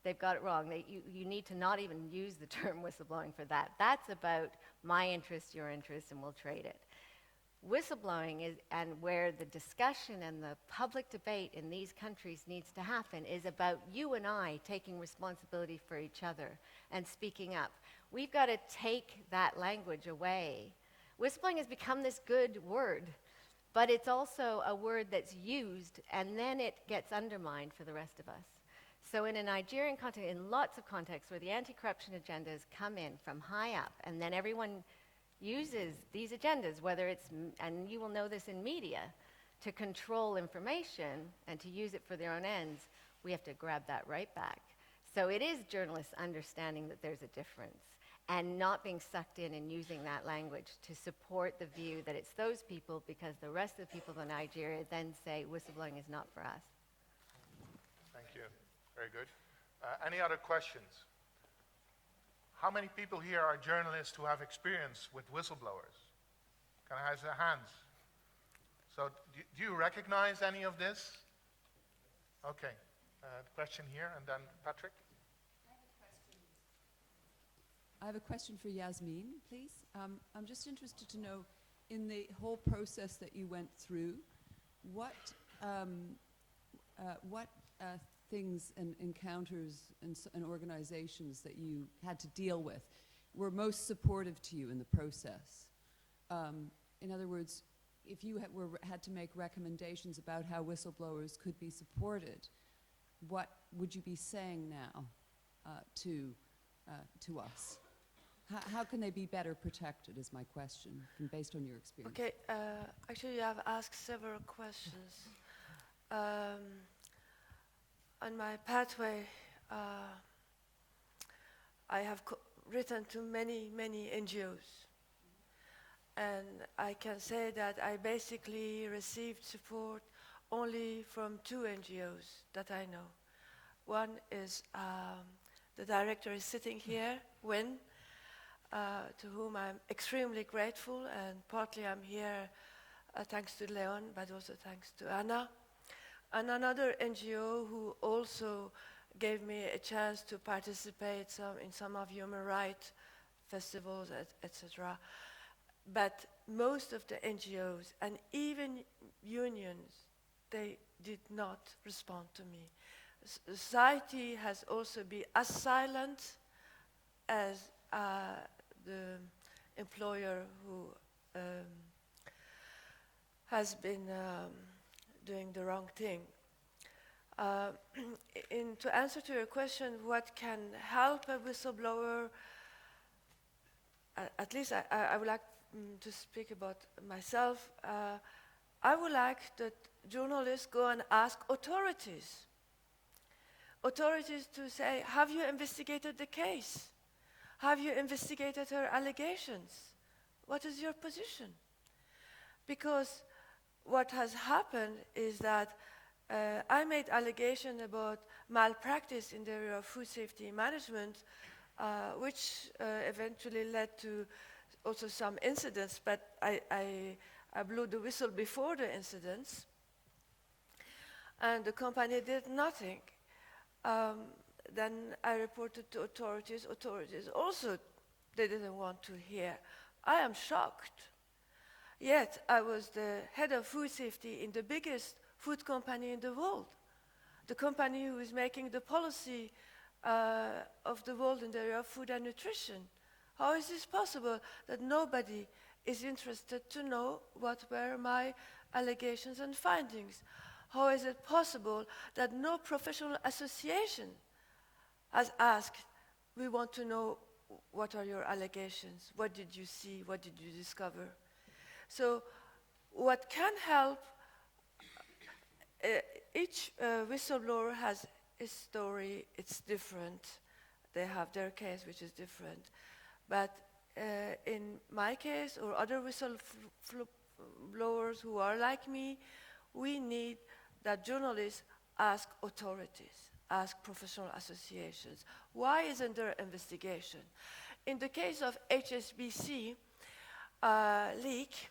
they've got it wrong. You need to not even use the term whistleblowing for that. That's about my interest, your interest, and we'll trade it. Whistleblowing is, and where the discussion and the public debate in these countries needs to happen, is about you and I taking responsibility for each other and speaking up. We've got to take that language away. Whistleblowing has become this good word, but it's also a word that's used and then it gets undermined for the rest of us. So in a Nigerian context, in lots of contexts where the anti-corruption agendas come in from high up and then everyone uses these agendas, whether it's, and you will know this in media, to control information and to use it for their own ends, we have to grab that right back. So it is journalists understanding that there's a difference and not being sucked in and using that language to support the view that it's those people because the rest of the people in Nigeria then say whistleblowing is not for us. Thank you. Very good. Any other questions? How many people here are journalists who have experience with whistleblowers? Can I have their hands? So do you recognize any of this? Okay. Question here, and then Patrick. I have a question for Yasmin, please. I'm just interested to know, in the whole process that you went through, what things and encounters and organizations that you had to deal with were most supportive to you in the process? In other words, if you had to make recommendations about how whistleblowers could be supported, what would you be saying now to us? How can they be better protected is my question, and based on your experience. Okay, actually you have asked several questions. On my pathway, I have written to many, many NGOs. And I can say that I basically received support only from two NGOs that I know. One is the director is sitting here, Win, to whom I'm extremely grateful, and partly I'm here thanks to Leon, but also thanks to Anna. And another NGO who also gave me a chance to participate in some of human rights festivals, etc. But most of the NGOs and even unions, they did not respond to me. Society has also been as silent as the employer who has been doing the wrong thing. To answer to your question, what can help a whistleblower, at least I would like to speak about myself. I would like that journalists go and ask authorities to say, have you investigated the case? Have you investigated her allegations? What is your position? Because what has happened is that I made allegations about malpractice in the area of food safety management, which eventually led to also some incidents, but I blew the whistle before the incidents, and the company did nothing. Then I reported to authorities. Authorities also, they didn't want to hear. I am shocked. Yet I was the head of food safety in the biggest food company in the world, the company who is making the policy of the world in the area of food and nutrition. How is this possible that nobody is interested to know what were my allegations and findings? How is it possible that no professional association has asked, we want to know what are your allegations, what did you see, what did you discover? So what can help, each whistleblower has a story, it's different. They have their case, which is different. But in my case, or other whistleblowers who are like me, we need that journalists ask authorities, ask professional associations. Why isn't there investigation? In the case of HSBC leak,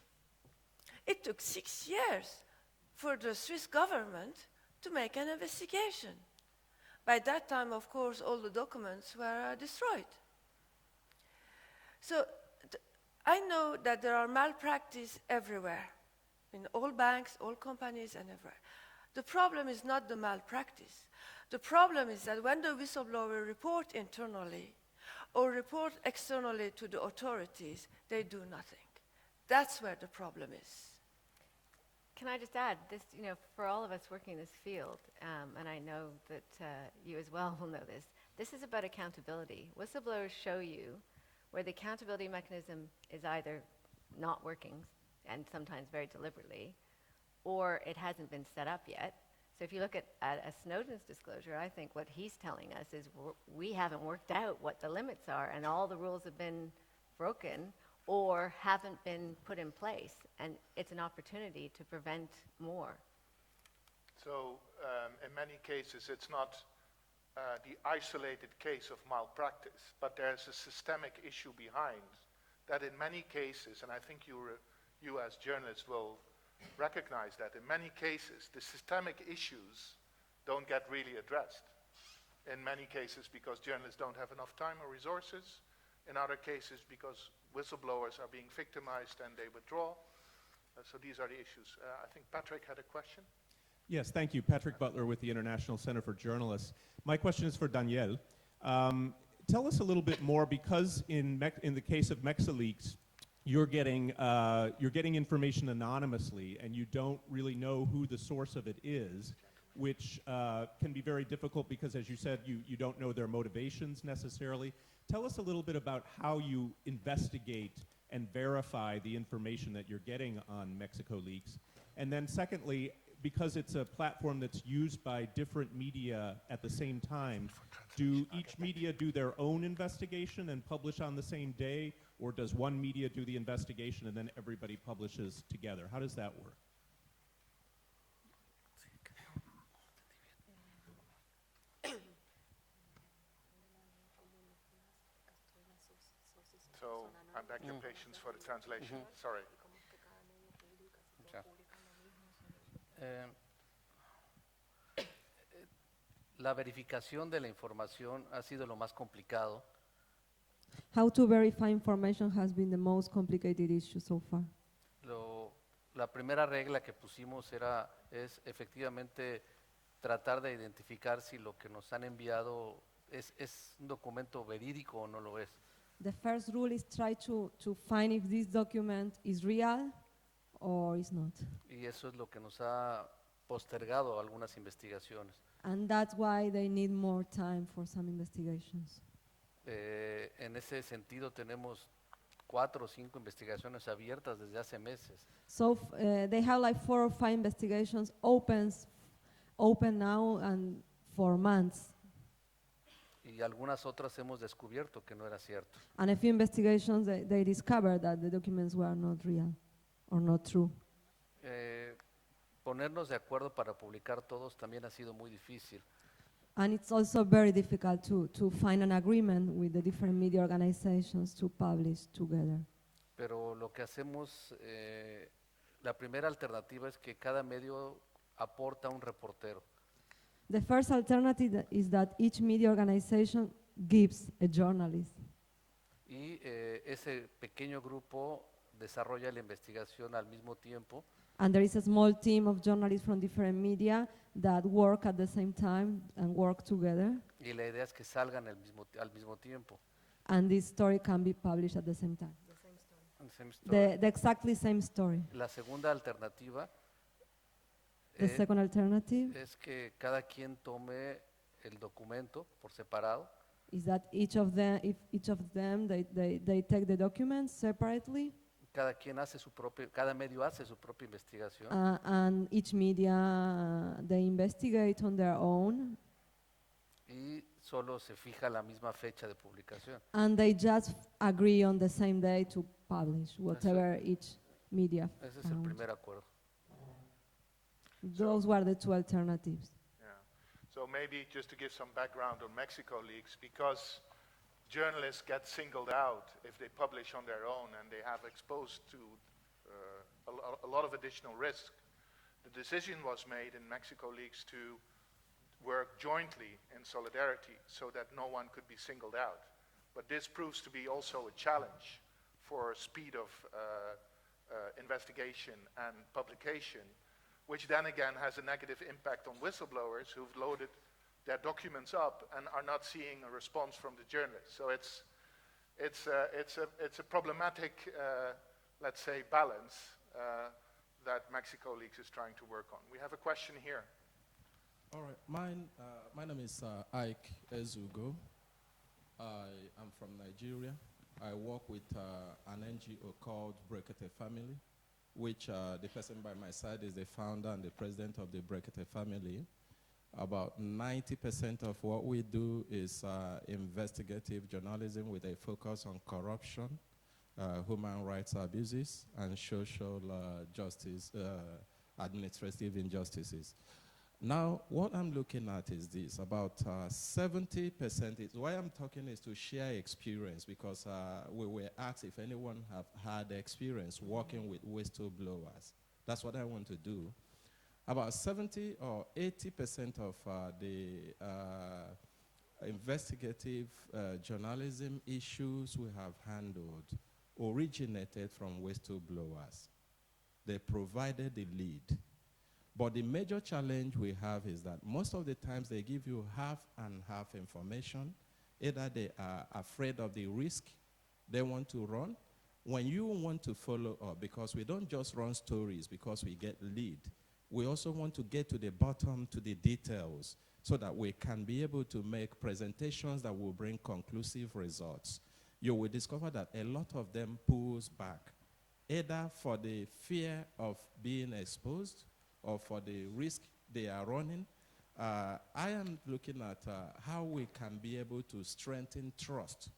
it took 6 years for the Swiss government to make an investigation. By that time, of course, all the documents were destroyed. So I know that there are malpractice everywhere, in all banks, all companies, and everywhere. The problem is not the malpractice. The problem is that when the whistleblower report internally or report externally to the authorities, they do nothing. That's where the problem is. Can I just add, this, for all of us working in this field, and I know that you as well will know this is about accountability. Whistleblowers show you where the accountability mechanism is either not working, and sometimes very deliberately, or it hasn't been set up yet. So if you look at Snowden's disclosure, I think what he's telling us is we haven't worked out what the limits are, and all the rules have been broken or haven't been put in place, and it's an opportunity to prevent more. So in many cases, it's not the isolated case of malpractice, but there's a systemic issue behind that in many cases, and I think you as journalists will recognize that in many cases, the systemic issues don't get really addressed. In many cases because journalists don't have enough time or resources. In other cases because whistleblowers are being victimized and they withdraw. So these are the issues. I think Patrick had a question. Yes, thank you. Patrick Butler with the International Center for Journalists. My question is for Danielle. Tell us a little bit more, because in the case of MexiLeaks, you're getting information anonymously, and you don't really know who the source of it is, which can be very difficult because, as you said, you don't know their motivations necessarily. Tell us a little bit about how you investigate and verify the information that you're getting on MexicoLeaks. And then secondly, because it's a platform that's used by different media at the same time, do each media do their own investigation and publish on the same day, or does one media do the investigation and then everybody publishes together? How does that work? So I beg your patience for the translation. Sorry. Ya. La verificación de la información ha sido lo más complicado. How to verify information has been the most complicated issue so far. La primera regla que pusimos es efectivamente tratar de identificar si lo que nos han enviado es un documento verídico o no lo es. The first rule is try to find if this document is real or is not. Y eso es lo que nos ha postergado algunas investigaciones. And that's why they need more time for some investigations. En ese sentido tenemos 4 o 5 investigaciones abiertas desde hace meses. So they have like 4 or 5 investigations open now and for months. Y algunas otras hemos descubierto que no era cierto. And a few investigations, they discovered that the documents were not real or not true. Ponernos de acuerdo para publicar todos también ha sido muy difícil. And it's also very difficult to find an agreement with the different media organizations to publish together. Pero lo que hacemos, la primera alternativa es que cada medio aporta un reportero. The first alternative is that each media organization gives a journalist. Y ese pequeño grupo desarrolla la investigación al mismo tiempo. And there is a small team of journalists from different media that work at the same time and work together. Y la idea es que salgan al mismo tiempo. And this story can be published at the same time. Same story. The exactly same story. La segunda alternativa The second alternative es que cada quien tome el documento por separado is that each of them they take the documents separately, cada medio hace su propia investigación and each media they investigate on their own, y solo se fija la misma fecha de publicación. and they just agree on the same day to publish whatever each media Ese es el found. primer acuerdo. Those were the 2 alternatives. Yeah. So maybe just to give some background on MexicoLeaks, because journalists get singled out if they publish on their own and they have exposed to a lot of additional risk. The decision was made in MexicoLeaks to work jointly in solidarity so that no one could be singled out. But this proves to be also a challenge for speed of investigation and publication, which then again has a negative impact on whistleblowers who've loaded their documents up and are not seeing a response from the journalists. So it's a problematic, let's say, balance that Mexico Leaks is trying to work on. We have a question here. All right, my name is Ike Ezugo. I am from Nigeria. I work with an NGO called Brekete Family, which the person by my side is the founder and the president of the Brekete Family. About 90% of what we do is investigative journalism with a focus on corruption, human rights abuses, and social justice, administrative injustices. Now, what I'm looking at is this, about 70%, why I'm talking is to share experience, because we were asked if anyone have had experience working with whistleblowers. That's what I want to do. About 70 or 80% of the investigative journalism issues we have handled originated from whistleblowers. They provided the lead. But the major challenge we have is that most of the times they give you half and half information. Either they are afraid of the risk they want to run. When you want to follow up, because we don't just run stories because we get lead, we also want to get to the bottom, to the details, so that we can be able to make presentations that will bring conclusive results. You will discover that a lot of them pulls back, either for the fear of being exposed or for the risk they are running. I am looking at how we can be able to strengthen trust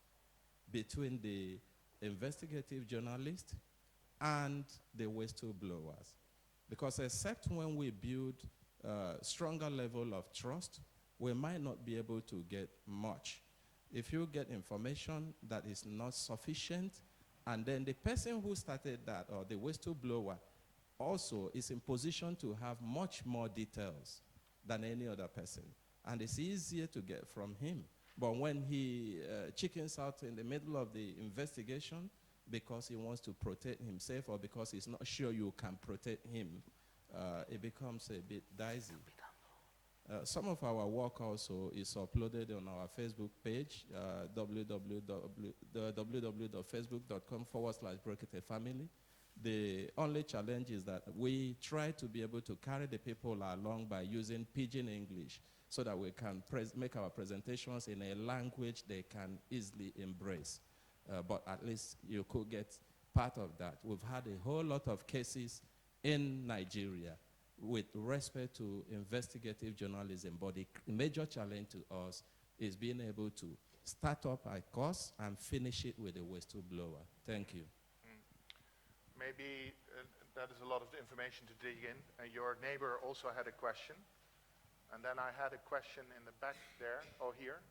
between the investigative journalist and the whistleblowers. Because except when we build a stronger level of trust, we might not be able to get much. If you get information that is not sufficient, and then the person who started that, or the whistleblower, also is in position to have much more details than any other person. And it's easier to get from him. But when he chickens out in the middle of the investigation because he wants to protect himself or because he's not sure you can protect him, it becomes a bit dicey. Some of our work also is uploaded on our Facebook page, www.facebook.com/BreketFamily. The only challenge is that we try to be able to carry the people along by using pidgin English so that we can make our presentations in a language they can easily embrace. But at least you could get part of that. We've had a whole lot of cases in Nigeria with respect to investigative journalism, but the major challenge to us is being able to start up a course and finish it with a whistleblower. Thank you. Maybe that is a lot of information to dig in. Your neighbor also had a question. And then I had a question in the back there, or here.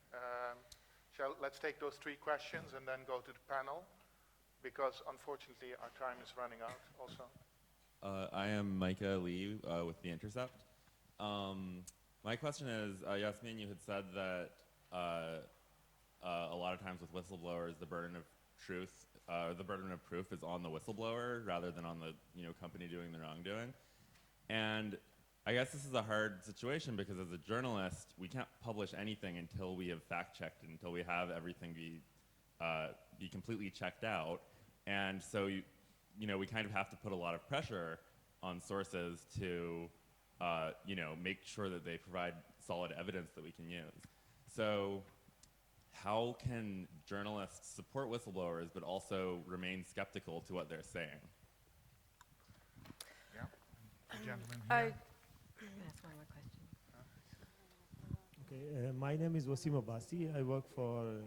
Let's take those three questions and then go to the panel, because unfortunately our time is running out also. I am Micah Lee with The Intercept. My question is, Yasmin, you had said that a lot of times with whistleblowers, the burden of proof is on the whistleblower rather than on the company doing the wrongdoing. And I guess this is a hard situation because as a journalist, we can't publish anything until we have fact-checked it, until we have everything be completely checked out. And so we kind of have to put a lot of pressure on sources to make sure that they provide solid evidence that we can use. So how can journalists support whistleblowers but also remain skeptical to what they're saying? Yeah. The gentleman I here. That's one more question. Okay, my name is Wasim Abbasi. I work for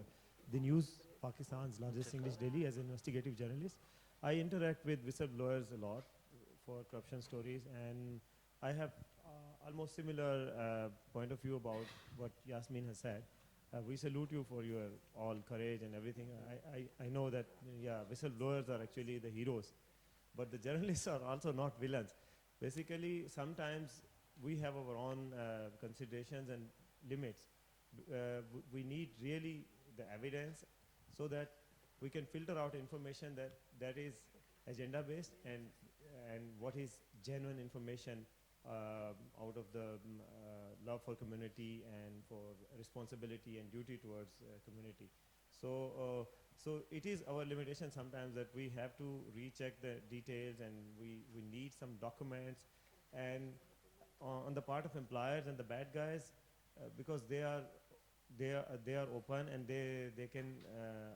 the News, Pakistan's largest English daily, as an investigative journalist. I interact with whistleblowers a lot for corruption stories, and I have almost similar point of view about what Yasmin has said. We salute you for your all courage and everything. I know that, whistleblowers are actually the heroes, but the journalists are also not villains. Basically, sometimes we have our own considerations and limits. We need really the evidence so that we can filter out information that is agenda-based and what is genuine information out of the love for community and for responsibility and duty towards community. So it is our limitation sometimes that we have to recheck the details and we need some documents. And on the part of employers and the bad guys, because they are open and they can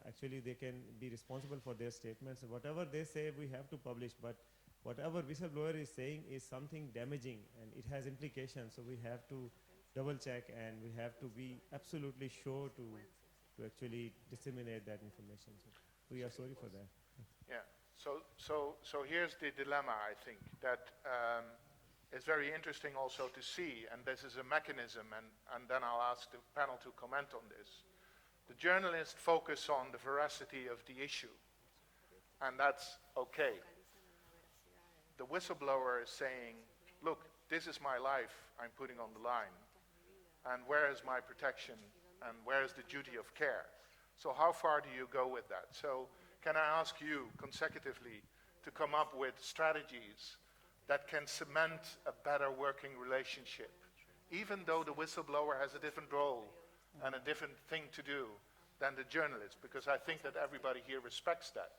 actually they can be responsible for their statements. Whatever they say, we have to publish. But whatever whistleblower is saying is something damaging and it has implications. So we have to double check and we have to be absolutely sure to actually disseminate that information. So we are sorry for that. Yeah. So here's the dilemma, I think, that it's very interesting also to see, and this is a mechanism, and then I'll ask the panel to comment on this. The journalists focus on the veracity of the issue, and that's okay. The whistleblower is saying, look, this is my life I'm putting on the line, and where is my protection, and where is the duty of care? So how far do you go with that? So can I ask you consecutively to come up with strategies that can cement a better working relationship, even though the whistleblower has a different role and a different thing to do than the journalist, because I think that everybody here respects that.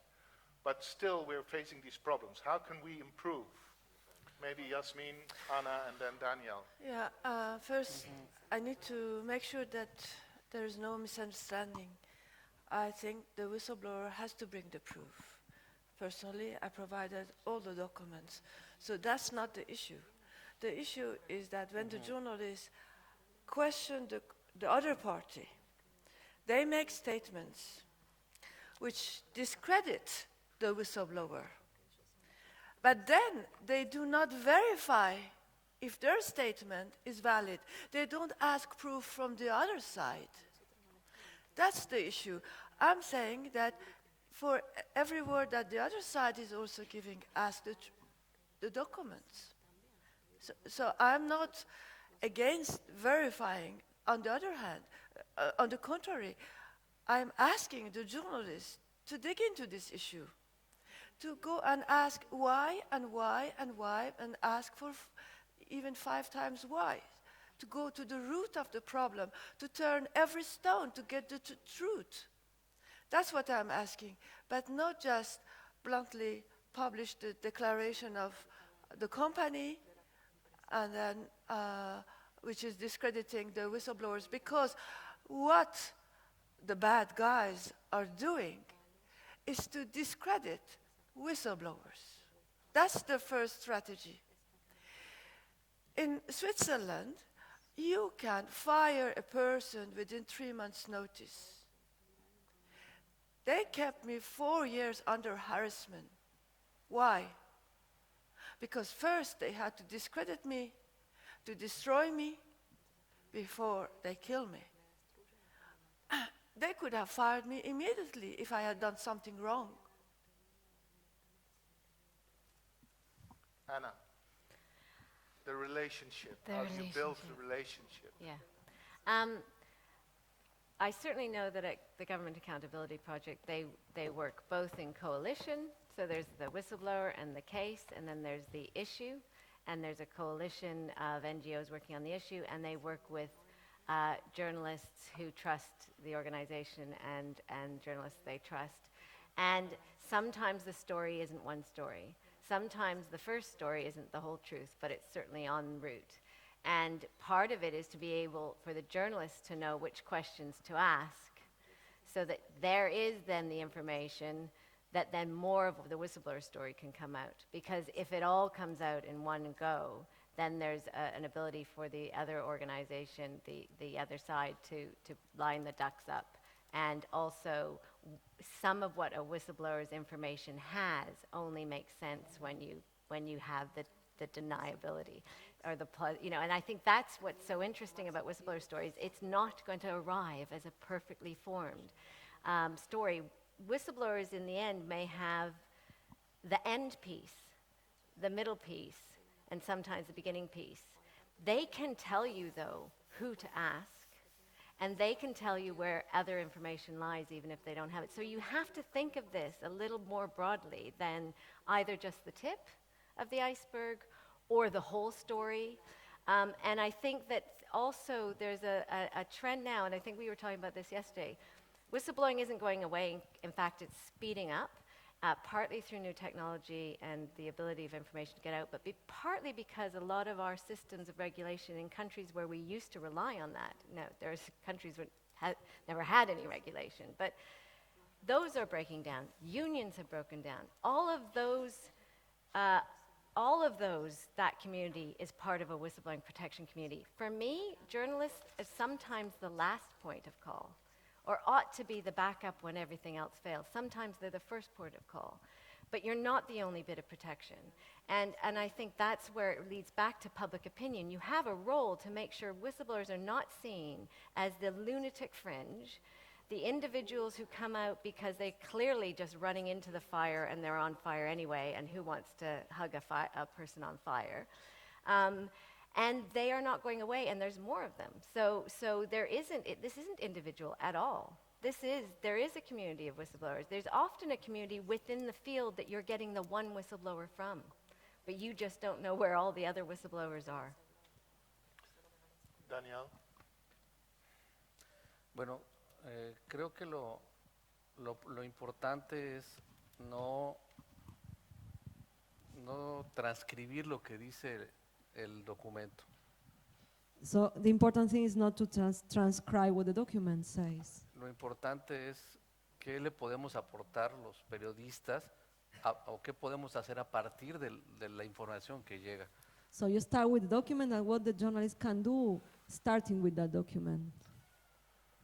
But still, we're facing these problems. How can we improve? Maybe Yasmin, Anna, and then Daniel. Yeah, first, I need to make sure that there is no misunderstanding. I think the whistleblower has to bring the proof. Personally, I provided all the documents. So that's not the issue. The issue is that when the journalists question the other party, they make statements which discredit the whistleblower. But then they do not verify if their statement is valid. They don't ask proof from the other side. That's the issue. I'm saying that for every word that the other side is also giving, ask the documents. So I'm not against verifying. On the other hand, on the contrary, I'm asking the journalists to dig into this issue, to go and ask why and why and why, and ask for even 5 times why, to go to the root of the problem, to turn every stone to get the truth. That's what I'm asking, but not just bluntly publish the declaration of the company and then which is discrediting the whistleblowers, because what the bad guys are doing is to discredit whistleblowers. That's the first strategy. In Switzerland, you can fire a person within 3 months' notice. They kept me 4 years under harassment. Why? Because first they had to discredit me, to destroy me, before they kill me. They could have fired me immediately if I had done something wrong. Anna, the relationship, how do you build the relationship? Yeah. I certainly know that at the Government Accountability Project, they work both in coalition. So there's the whistleblower and the case, and then there's the issue, and there's a coalition of NGOs working on the issue, and they work with journalists who trust the organization and journalists they trust. And sometimes the story isn't one story. Sometimes the first story isn't the whole truth, but it's certainly en route. And part of it is to be able for the journalists to know which questions to ask, so that there is then the information that then more of the whistleblower story can come out. Because if it all comes out in one go, then there's an ability for the other organization, the other side, to line the ducks up. And also, some of what a whistleblower's information has only makes sense when you have the deniability, or and I think that's what's so interesting about whistleblower stories. It's not going to arrive as a perfectly formed story. Whistleblowers in the end may have the end piece, the middle piece, and sometimes the beginning piece. They can tell you, though, who to ask, and they can tell you where other information lies, even if they don't have it. So you have to think of this a little more broadly than either just the tip of the iceberg or the whole story. And I think that also there's a trend now, and I think we were talking about this yesterday. Whistleblowing isn't going away. In fact, it's speeding up, partly through new technology and the ability of information to get out, but partly because a lot of our systems of regulation in countries where we used to rely on that, now there's countries that never had any regulation, but those are breaking down. Unions have broken down. All of those, that community is part of a whistleblowing protection community. For me, journalists is sometimes the last point of call, or ought to be the backup when everything else fails. Sometimes they're the first port of call. But you're not the only bit of protection. And I think that's where it leads back to public opinion. You have a role to make sure whistleblowers are not seen as the lunatic fringe, the individuals who come out because they're clearly just running into the fire and they're on fire anyway, and who wants to hug a person on fire. And they are not going away, and there's more of them. So this isn't individual at all. There is a community of whistleblowers. There's often a community within the field that you're getting the one whistleblower from, but you just don't know where all the other whistleblowers are. Daniel? Bueno, creo que lo importante es no transcribir lo que dice el documento. So the important thing is not to transcribe what the document says. Lo importante es qué le podemos aportar los periodistas o qué podemos hacer a partir de la información que llega. So you start with the document and what the journalist can do starting with that document.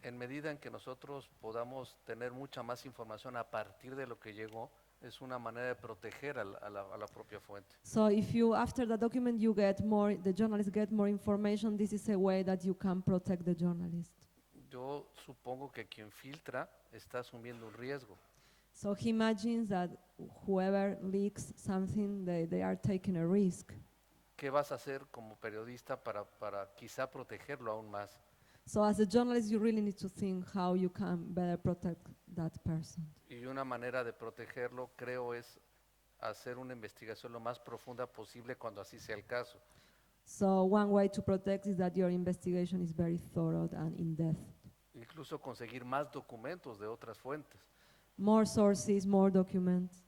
En medida en que nosotros podamos tener mucha más información a partir de lo que llegó, es una manera de proteger a la propia fuente. So if you, after the document, you get more, the journalist get more information, this is a way that you can protect the journalist. Yo supongo que quien filtra está asumiendo un riesgo. So he imagines that whoever leaks something, they are taking a risk. ¿Qué vas a hacer como periodista para quizá protegerlo aún más? So as a journalist, you really need to think how you can better protect that person. Y una manera de protegerlo, creo, es hacer una investigación lo más profunda posible cuando así sea el caso. So one way to protect is that your investigation is very thorough and in-depth. Incluso conseguir más documentos de otras fuentes. More sources, more documents.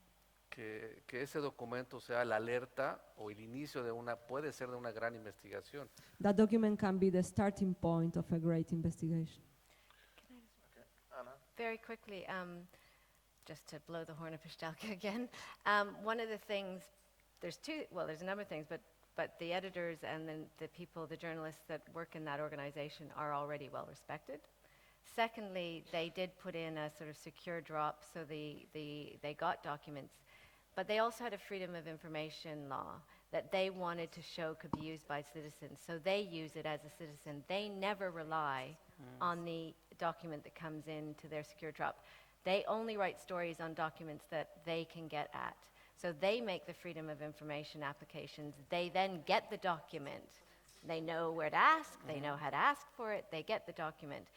Que ese documento sea la alerta o el inicio puede ser de una gran investigación. That document can be the starting point of a great investigation. Anna? Very quickly, just to blow the horn of Pashtalka again, one of the things, there's a number of things, but the editors and then the people, the journalists that work in that organization are already well respected. Secondly, they did put in a sort of secure drop, so they got documents, but they also had a freedom of information law that they wanted to show could be used by citizens, so they use it as a citizen. They never rely on the document that comes into their secure drop. They only write stories on documents that they can get at. So they make the freedom of information applications. They then get the document. They know where to ask. They know how to ask for it. They get the document.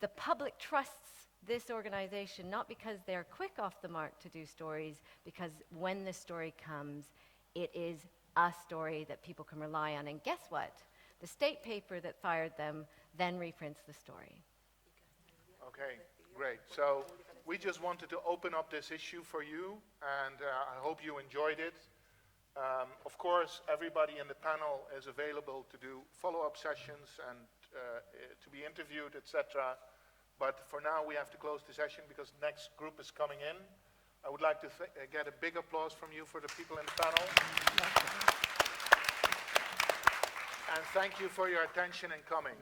The public trusts this organization not because they're quick off the mark to do stories, because when the story comes, it is a story that people can rely on. And guess what? The state paper that fired them then reprints the story. Okay, great. So we just wanted to open up this issue for you, and I hope you enjoyed it. Of course, everybody in the panel is available to do follow-up sessions and to be interviewed, etc. But for now, we have to close the session because the next group is coming in. I would like to get a big applause from you for the people in the panel. And thank you for your attention and coming.